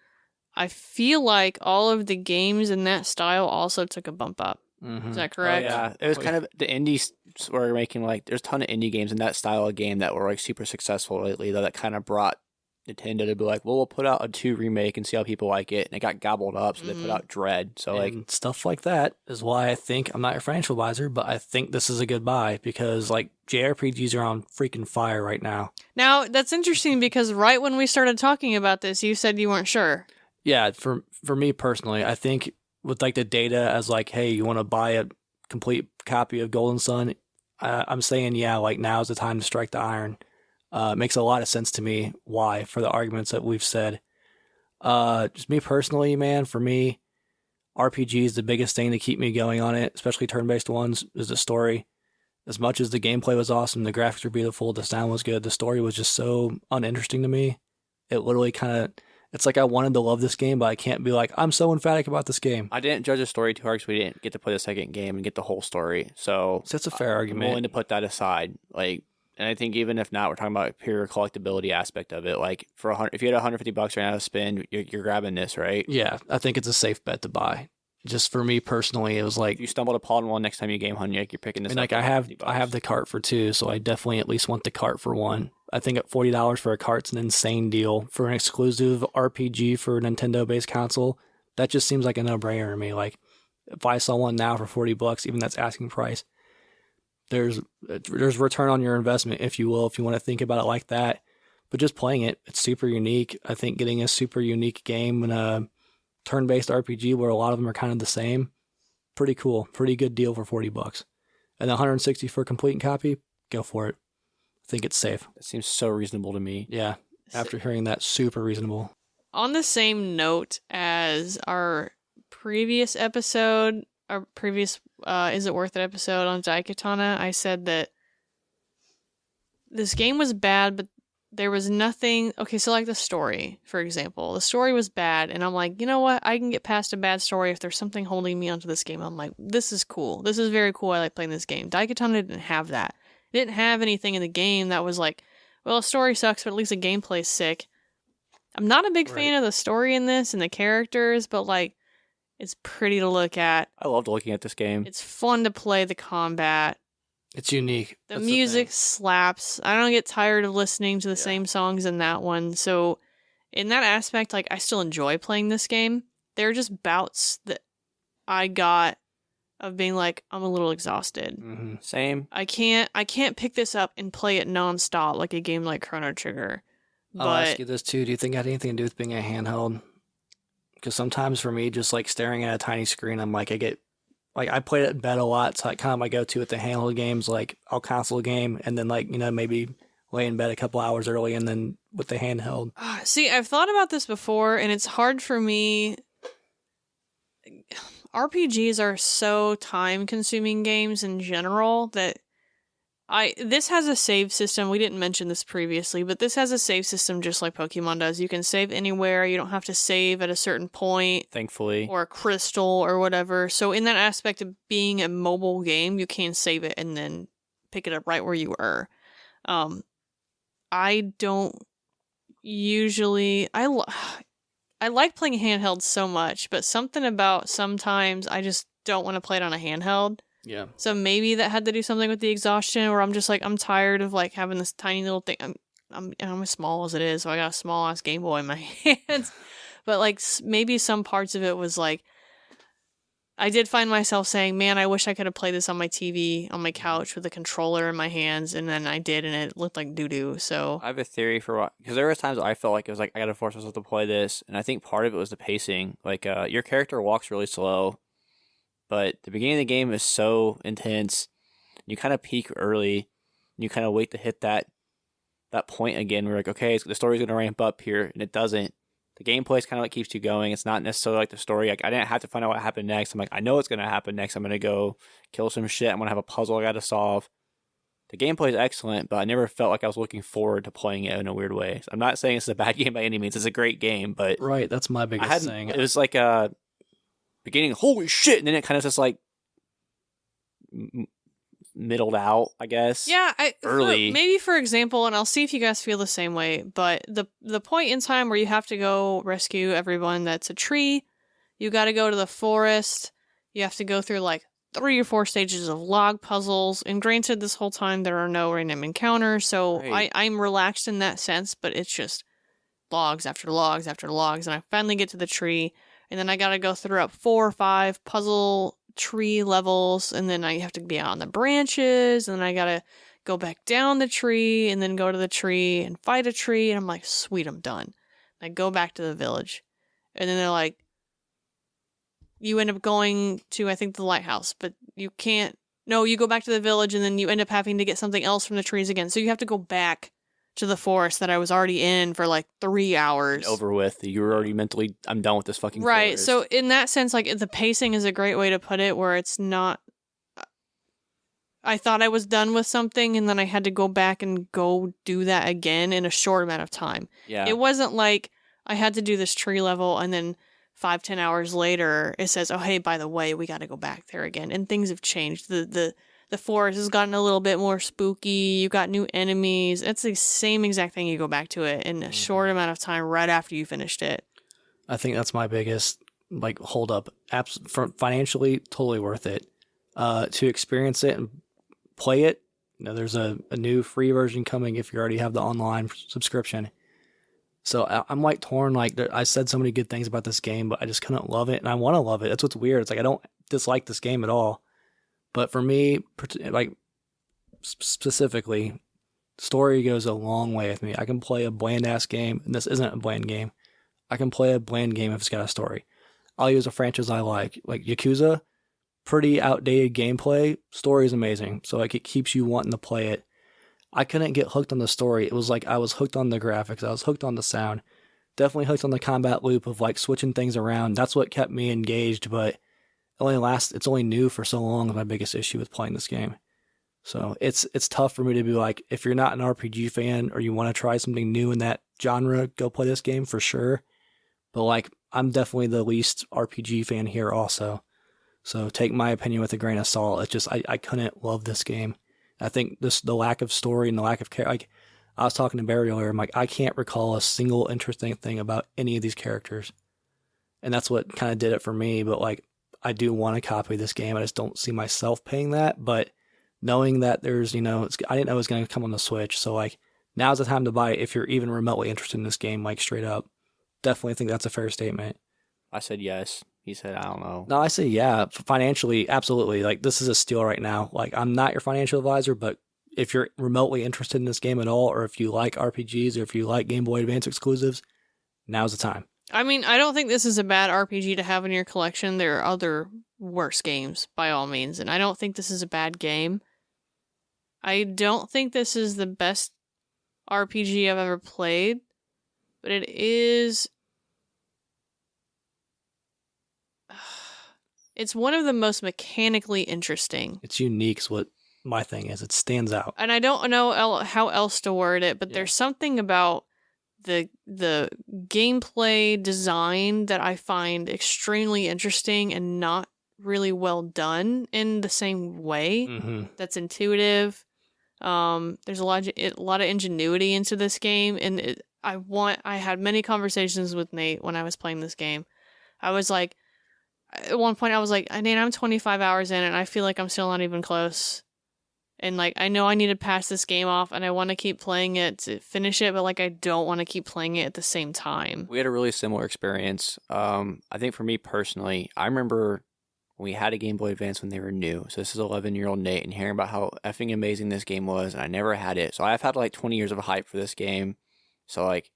I feel like all of the games in that style also took a bump up. Mm-hmm. Is that correct? Oh, yeah, it was kind of the indies were making like there's a ton of indie games in that style of game that were like super successful lately. Though that kind of brought Nintendo to be like, well, we'll put out a 2 remake and see how people like it, and it got gobbled up, so they put out Dread. So and like stuff like that is why I think I'm not your financial advisor, but I think this is a good buy because like JRPGs are on freaking fire right now. Now that's interesting because right when we started talking about this, you said you weren't sure. Yeah, for me personally, I think with like the data as like, hey, you want to buy a complete copy of Golden Sun, I'm saying yeah, like now's the time to strike the iron. It makes a lot of sense to me why for the arguments that we've said. Just me personally, man, for me, RPG is the biggest thing to keep me going on it, especially turn-based ones, is the story. As much as the gameplay was awesome, the graphics were beautiful, the sound was good, the story was just so uninteresting to me. It literally kind of, it's like I wanted to love this game, but I can't be like, I'm so emphatic about this game. I didn't judge the story too hard because we didn't get to play the second game and get the whole story. So that's a fair argument. I'm willing to put that aside. Like, and I think even if not, we're talking about pure collectability aspect of it. Like for if you had $150 right now to spend, you're grabbing this, right? Yeah, I think it's a safe bet to buy. Just for me personally, it was like if you stumbled upon one next time you game hunt, you're picking this. And like I have the cart for 2, so I definitely at least want the cart for 1. I think at $40 for a cart's an insane deal for an exclusive RPG for a Nintendo-based console. That just seems like a no-brainer to me. Like if I saw one now for $40, even that's asking price, there's return on your investment, if you will, if you want to think about it like that. But just playing it, it's super unique. I think getting a super unique game in a turn-based RPG where a lot of them are kind of the same, pretty cool, pretty good deal for $40. And $160 for a complete copy, go for it. I think it's safe. That seems so reasonable to me. Yeah, after hearing that, super reasonable. On the same note as our previous episode, our previous Is It Worth It episode on Daikatana, I said that this game was bad, but there was nothing. Okay, so like the story, for example, the story was bad, and I'm like, you know what? I can get past a bad story if there's something holding me onto this game. I'm like, this is cool. This is very cool. I like playing this game. Daikatana didn't have that. It didn't have anything in the game that was like, well, the story sucks, but at least the gameplay's sick. I'm not a big fan of the story in this and the characters, but like, it's pretty to look at. I loved looking at this game. It's fun to play the combat. It's unique. The That's music slaps. I don't get tired of listening to the same songs in that one. So in that aspect, like I still enjoy playing this game. There are just bouts that I got of being like, I'm a little exhausted. Mm-hmm. Same. I can't pick this up and play it nonstop like a game like Chrono Trigger. I'll ask you this too. Do you think it had anything to do with being a handheld? Because sometimes for me, just like staring at a tiny screen, I'm like, I played it in bed a lot, so I kind of my go-to with the handheld games, like I'll console game, and then like, maybe lay in bed a couple hours early, and then with the handheld. See, I've thought about this before, and it's hard for me. RPGs are so time-consuming games in general that this has a save system. We didn't mention this previously, but this has a save system just like Pokemon does. You can save anywhere. You don't have to save at a certain point. Thankfully. Or a crystal or whatever. So in that aspect of being a mobile game, you can save it and then pick it up right where you were. I don't usually... I like playing handheld so much, but something about sometimes I just don't want to play it on a handheld. Yeah. So maybe that had to do something with the exhaustion, or I'm just like, I'm tired of like having this tiny little thing. I'm as small as it is, so I got a small ass Game Boy in my hands. But like maybe some parts of it was like, I did find myself saying, man, I wish I could have played this on my TV, on my couch with a controller in my hands, and then I did, and it looked like doo-doo, so... I have a theory for what... Because there was times I felt like it was like, I gotta force myself to play this, and I think part of it was the pacing. Like, your character walks really slow, but the beginning of the game is so intense. You kind of peak early, and you kind of wait to hit that point again. We're like, okay, the story's going to ramp up here, and it doesn't. The gameplay is kind of like keeps you going. It's not necessarily like the story. Like, I didn't have to find out what happened next. I'm like, I know what's going to happen next. I'm going to go kill some shit. I'm going to have a puzzle I got to solve. The gameplay is excellent, but I never felt like I was looking forward to playing it in a weird way. So I'm not saying it's a bad game by any means. It's a great game, but... Right, that's my biggest thing. It was like a... beginning, holy shit, and then it kind of just like middled out, I guess. Yeah, early. Maybe for example, and I'll see if you guys feel the same way, but the point in time where you have to go rescue everyone that's a tree, you got to go to the forest, you have to go through like 3 or 4 stages of log puzzles, and granted, this whole time there are no random encounters, so right. I'm relaxed in that sense, but it's just logs after logs after logs, and I finally get to the tree. And then I gotta go through up 4 or 5 puzzle tree levels, and then I have to be out on the branches, and then I gotta go back down the tree, and then go to the tree and fight a tree, and I'm like, sweet, I'm done. And I go back to the village. And then they're like, you end up going to, I think, the lighthouse, but you can't... No, you go back to the village, and then you end up having to get something else from the trees again. So you have to go back to the forest that I was already in for like 3 hours. Over with. You were already mentally, I'm done with this fucking right. forest. So in that sense, like the pacing is a great way to put it, where it's not... I thought I was done with something, and then I had to go back and go do that again in a short amount of time. Yeah. It wasn't like I had to do this tree level, and then 5-10 hours later, it says, oh, hey, by the way, we got to go back there again. And things have changed. The forest has gotten a little bit more spooky. You got new enemies. It's the same exact thing. You go back to it in a short amount of time right after you finished it. I think that's my biggest hold up. Financially, totally worth it. To experience it and play it. There's a new free version coming if you already have the online subscription. So I'm like torn. Like I said so many good things about this game, but I just couldn't love it, and I want to love it. That's what's weird. It's like I don't dislike this game at all. But for me, like specifically, story goes a long way with me. I can play a bland-ass game, and this isn't a bland game. I can play a bland game if it's got a story. I'll use a franchise I like Yakuza, pretty outdated gameplay, story is amazing, so like it keeps you wanting to play it. I couldn't get hooked on the story. It was like I was hooked on the graphics, I was hooked on the sound, definitely hooked on the combat loop of like switching things around. That's what kept me engaged, but it's only new for so long is my biggest issue with playing this game. So it's tough for me to be like, if you're not an RPG fan or you want to try something new in that genre, go play this game for sure. But like, I'm definitely the least RPG fan here also. So take my opinion with a grain of salt. It's just, I couldn't love this game. I think the lack of story and the lack of character, like I was talking to Barry earlier, I'm like, I can't recall a single interesting thing about any of these characters. And that's what kind of did it for me. But like, I do want to copy this game. I just don't see myself paying that. But knowing that there's, I didn't know it was going to come on the Switch. So like, now's the time to buy it if you're even remotely interested in this game, like straight up. Definitely think that's a fair statement. I said yes. He said, I don't know. No, I say yeah. Financially, absolutely. Like, this is a steal right now. Like, I'm not your financial advisor, but if you're remotely interested in this game at all, or if you like RPGs, or if you like Game Boy Advance exclusives, now's the time. I mean, I don't think this is a bad RPG to have in your collection. There are other worse games, by all means, and I don't think this is a bad game. I don't think this is the best RPG I've ever played, but it is... It's one of the most mechanically interesting. It's unique is what my thing is. It stands out. And I don't know how else to word it, but there's something about the gameplay design that I find extremely interesting and not really well done in the same way. Mm-hmm. That's intuitive. There's a lot of ingenuity into this game, and I had many conversations with Nate when I was playing this game. I was like, at one point I was like, Nate, I'm 25 hours in and I feel like I'm still not even close. And like, I know I need to pass this game off and I want to keep playing it to finish it, but like, I don't want to keep playing it at the same time. We had a really similar experience. I think for me personally, I remember when we had a Game Boy Advance when they were new. So this is 11-year-old Nate and hearing about how effing amazing this game was, and I never had it. So I've had like 20 years of hype for this game. So like,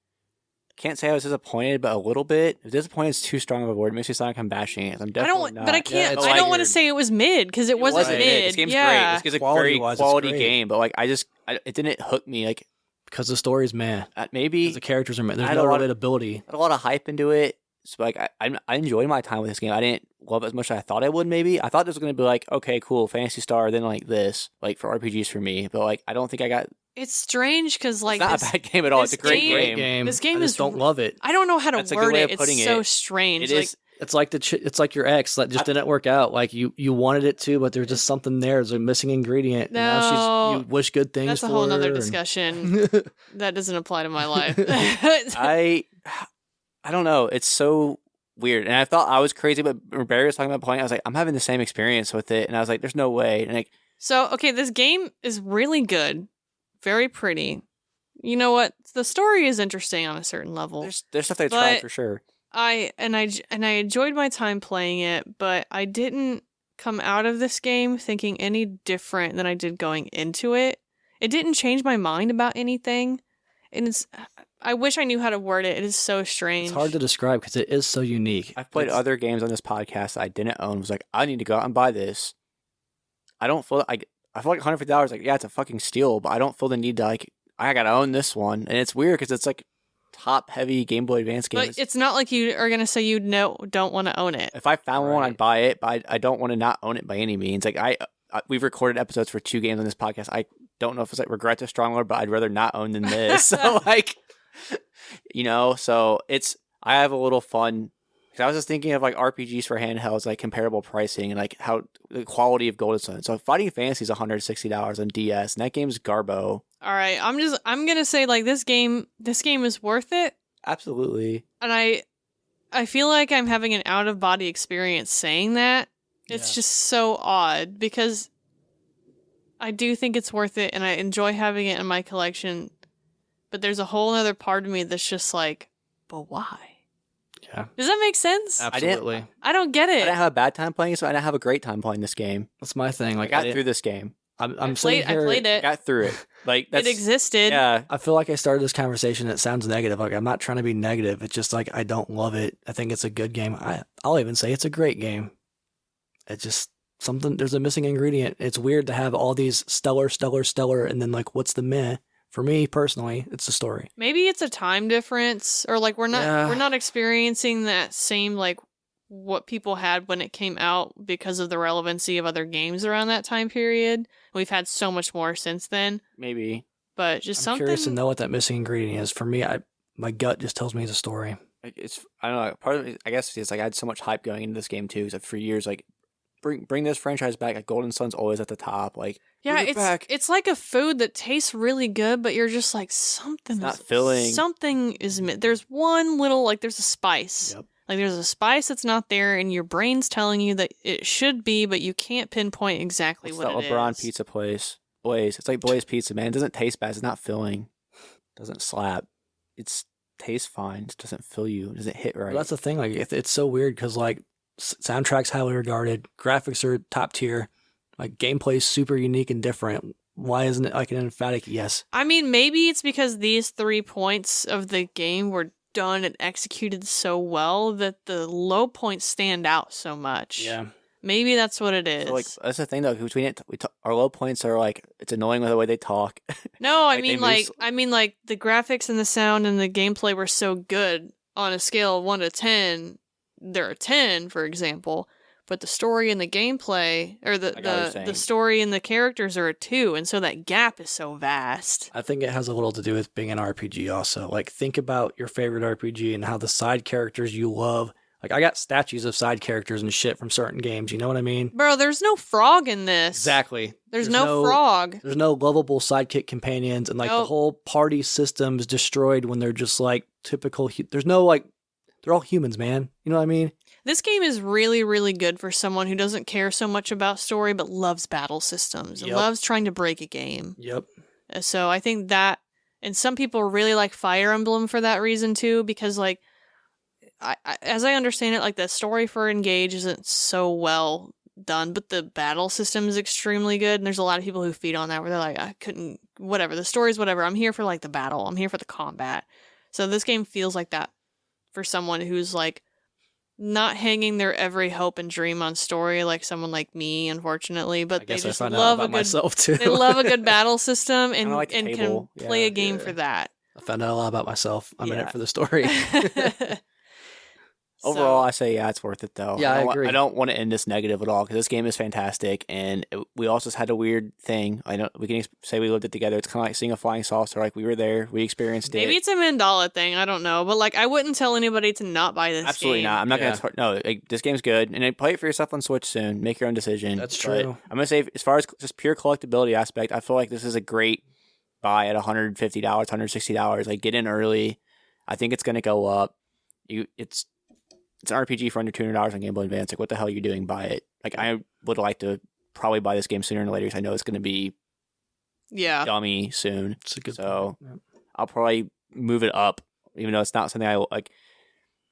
can't say I was disappointed, but a little bit. If disappointed is too strong of a word, it makes me sound like I'm bashing it. I'm definitely not. But I can't. Yeah, I don't want to say it was mid because it wasn't mid. This game's yeah. great. This game's a very quality great. game, but like it didn't hook me. Like because the story's meh. Maybe the characters are meh. There's had no a lot of- relatability. I had a lot of hype into it. So like I enjoyed my time with this game. I didn't love it as much as I thought I would. Maybe I thought this was gonna be like, okay, cool, Phantasy Star, then like this, like for RPGs for me. But like I don't think I got. It's strange because like It's not a bad game at all. It's a great game. This game I just don't love it. I don't know how to That's a good word way it. of putting It's so it. strange. It is. It's like it's like your ex that just didn't work out. Like you wanted it to, but there's just something there. There's a missing ingredient. No, and now you wish good things. That's a for whole her nother and- discussion. That doesn't apply to my life. I don't know. It's so weird. And I thought I was crazy, but when Barry was talking about playing, I was like, I'm having the same experience with it. And I was like, there's no way. And like, So, okay, this game is really good. Very pretty. You know what? The story is interesting on a certain level. there's stuff they tried for sure. I enjoyed my time playing it, but I didn't come out of this game thinking any different than I did going into it. It didn't change my mind about anything. And I wish I knew how to word it. It is so strange. It's hard to describe because it is so unique. I've played other games on this podcast that I didn't own. Was like, I need to go out and buy this. I don't feel I feel like $150. Like, yeah, it's a fucking steal, but I don't feel the need to like. I gotta own this one, and it's weird because it's like top heavy Game Boy Advance games. But it's not like you are gonna say don't want to own it. If I found one, I'd buy it, but I don't want to not own it by any means. Like we've recorded episodes for 2 games on this podcast. I don't know if it's like regret's a strong word, but I'd rather not own than this. So like, so I have a little fun. Cause I was just thinking of like RPGs for handhelds, like comparable pricing and like how the quality of Golden Sun. So Fighting Fantasy is $160 on DS, and that game's Garbo. All right, I'm gonna say like this game is worth it, Absolutely. and I feel like I'm having an out of body experience saying that. It's just so odd because I do think it's worth it, and I enjoy having it in my collection. But there's a whole other part of me that's just like, but why? Yeah. Does that make sense? Absolutely. I don't get I it. didn't have a bad time playing it, so I didn't have a great time playing this game. That's my thing. Like I got through this game. I'm sitting here. I played I it. got through it. Like It existed. Yeah. I feel like I started this conversation. It sounds negative. Like I'm not trying to be negative. It's just like I don't love it. I think it's a good game. I'll even say it's a great game. It's just something. There's a missing ingredient. It's weird to have all these stellar, and then like, what's the meh? For me personally, it's the story. Maybe it's a time difference, or like we're not experiencing that same like what people had when it came out because of the relevancy of other games around that time period. We've had so much more since then, Maybe. but just I'm something. curious to know what that missing ingredient is. For me, my gut just tells me it's a story. Like I don't know. Part of it, I guess, is like I had so much hype going into this game too. Because for years, like bring this franchise back. Like Golden Sun's always at the top. Like Yeah, bring it back. it's like a food that tastes really good, but you're just like something. It's not filling. Something is. There's one little there's a spice. Yep. Like there's a spice that's not there, and your brain's telling you that it should be, but you can't pinpoint exactly What's what that it LeBron is. pizza place? Blaze. It's like Blaze Pizza, man. It doesn't taste bad. It's not filling. It doesn't slap. It's tastes fine. It doesn't fill you. It doesn't hit right. Well, that's the thing. Like, it's so weird because like soundtrack's highly regarded, graphics are top tier, like gameplay's super unique and different. Why isn't it like an emphatic yes? I mean, maybe it's because these 3 points of the game were done and executed so well that the low points stand out so much. Yeah. Maybe that's what it is. So, like that's the thing though. Between it, our low points are like it's annoying with the way they talk. No, Like, they I move mean like the graphics and the sound and the gameplay were so good on a scale of 1 to 10. They're a 10, for example, but the story and the gameplay, or I got what you're saying. the story and the characters are a 2, and so that gap is so vast. I think it has a little to do with being an RPG also. Like, think about your favorite RPG and how the side characters you love. Like, I got statues of side characters and shit from certain games. You know what I mean? Bro, there's no frog in this. Exactly. There's no frog. There's no lovable sidekick companions, and like the Nope. whole party system is destroyed when they're just like typical. There's no like, they're all humans, man. You know what I mean? This game is really, really good for someone who doesn't care so much about story but loves battle systems and Yep. loves trying to break a game. Yep. So I think that, and some people really like Fire Emblem for that reason too, because like, as I understand it, like the story for Engage isn't so well done, but the battle system is extremely good. And there's a lot of people who feed on that where they're like, I couldn't, whatever, the story's whatever. I'm here for like the battle. I'm here for the combat. So this game feels like that for someone who's like not hanging their every hope and dream on story like someone like me, unfortunately, but I they guess I just found out love a about good myself too. they love a good battle system and like the and can table. play Yeah, a game yeah. for that. I found out a lot about myself. I'm in Yeah. it for the story. Overall, I say yeah, it's worth it though. Yeah, I agree. I don't want to end this negative at all because this game is fantastic, and we also had a weird thing. I know we can say we lived it together. It's kind of like seeing a flying saucer. Like we were there, we experienced Maybe it. it's a Mandala thing. I don't know, but like I wouldn't tell anybody to not buy this. Absolutely game. not. I'm not Yeah. gonna. No, like, this game's good, and then play it for yourself on Switch soon. Make your own decision. That's But true. I'm gonna say, as far as just pure collectability aspect, I feel like this is a great buy at $150, $160. Like get in early. I think it's gonna go up. It's an RPG for under $200 on Game Boy Advance. Like, what the hell are you doing? Buy it. Like, I would like to probably buy this game sooner than later because I know it's going to be Yeah. dummy soon. It's a good So point. I'll probably move it up, even though it's not something I like.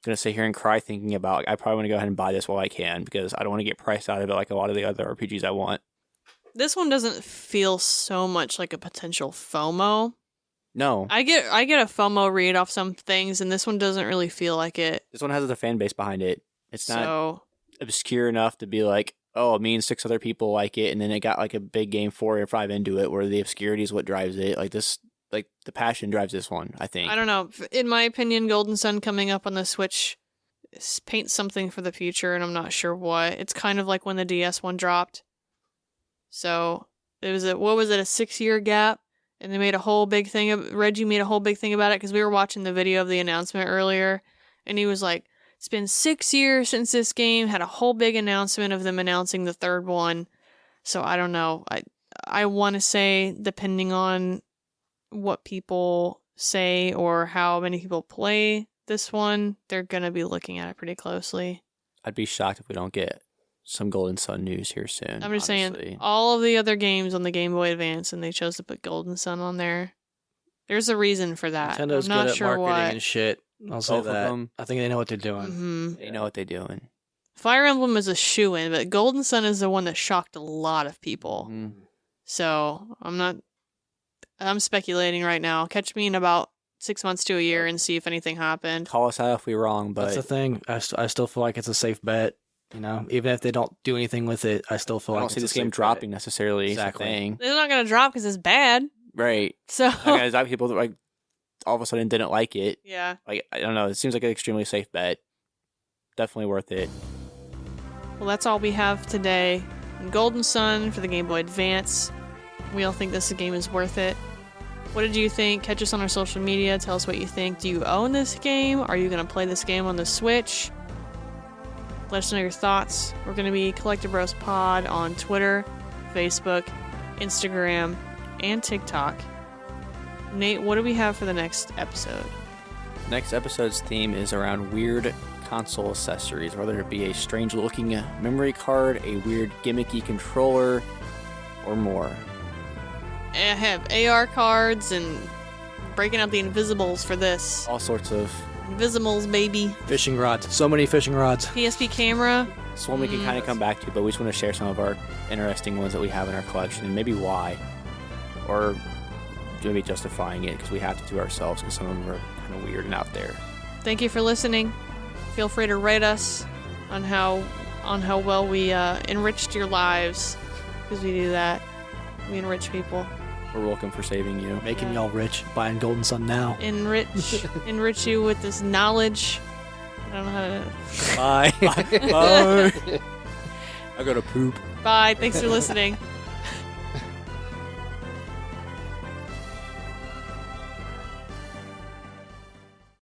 Going to sit here and cry thinking about. Like, I probably want to go ahead and buy this while I can because I don't want to get priced out of it like a lot of the other RPGs I want. This one doesn't feel so much like a potential FOMO. No, I get a FOMO read off some things, and this one doesn't really feel like it. this one has a fan base behind it. It's not So obscure enough to be like, oh, me and 6 other people like it, and then it got like a big game 4 or 5 into it, where the obscurity is what drives it. Like this, like the passion drives this one. I think. I don't know. In my opinion, Golden Sun coming up on the Switch paints something for the future, and I'm not sure what. It's kind of like when the DS one dropped. So it was a 6-year gap, and they made a whole big thing. Reggie made a whole big thing about it because we were watching the video of the announcement earlier, and he was like, "It's been 6 years since this game." Had a whole big announcement of them announcing the third one. So I don't know. I want to say, depending on what people say or how many people play this one, they're gonna be looking at it pretty closely. I'd be shocked if we don't get some Golden Sun news here soon. I'm just honestly. saying, all of the other games on the Game Boy Advance, and they chose to put Golden Sun on there. There's a reason for that. Nintendo's I'm not good at sure marketing what. and shit. I'll say Both of that. them. I think they know what they're doing. hmm They know what they're doing. Fire Emblem is a shoe-in, but Golden Sun is the one that shocked a lot of people. Mhm. So I'm speculating right now. Catch me in about 6 months to a year and see if anything happened. Call us out if we're wrong, but That's the thing. I still feel like it's a safe bet. You know, even if they don't do anything with it, I still feel I like don't see it's this a safe game bet. dropping necessarily. Exactly. Exactly. It's not gonna drop because it's bad. Right. So Like, there's people that like all of a sudden didn't like it. yeah. Like I don't know. It seems like an extremely safe bet. definitely worth it. Well, that's all we have today. Golden Sun for the Game Boy Advance. We all think this game is worth it. What did you think? Catch us on our social media. Tell us what you think. Do you own this game? Are you going to play this game on the Switch? Let us know your thoughts. We're going to be Collecti-Bros Pod on Twitter, Facebook, Instagram, and TikTok. Nate, what do we have for the next episode? Next episode's theme is around weird console accessories, whether it be a strange looking memory card, a weird gimmicky controller, or more. I have AR cards and breaking out the Invisibles for this. All sorts of Invisibles, baby. Fishing rods. So many fishing rods. PSP camera. It's one we can kind of come back to, but we just want to share some of our interesting ones that we have in our collection and maybe why. Or maybe justifying it because we have to do ourselves because some of them are kind of weird and out there. Thank you for listening. Feel free to rate us on how well we enriched your lives, because we do that. We enrich people. We're looking for saving you. Making y'all rich. Buying Golden Sun now. Enrich you with this knowledge. I don't know how to. Bye. Bye. I gotta poop. Bye. Thanks for listening.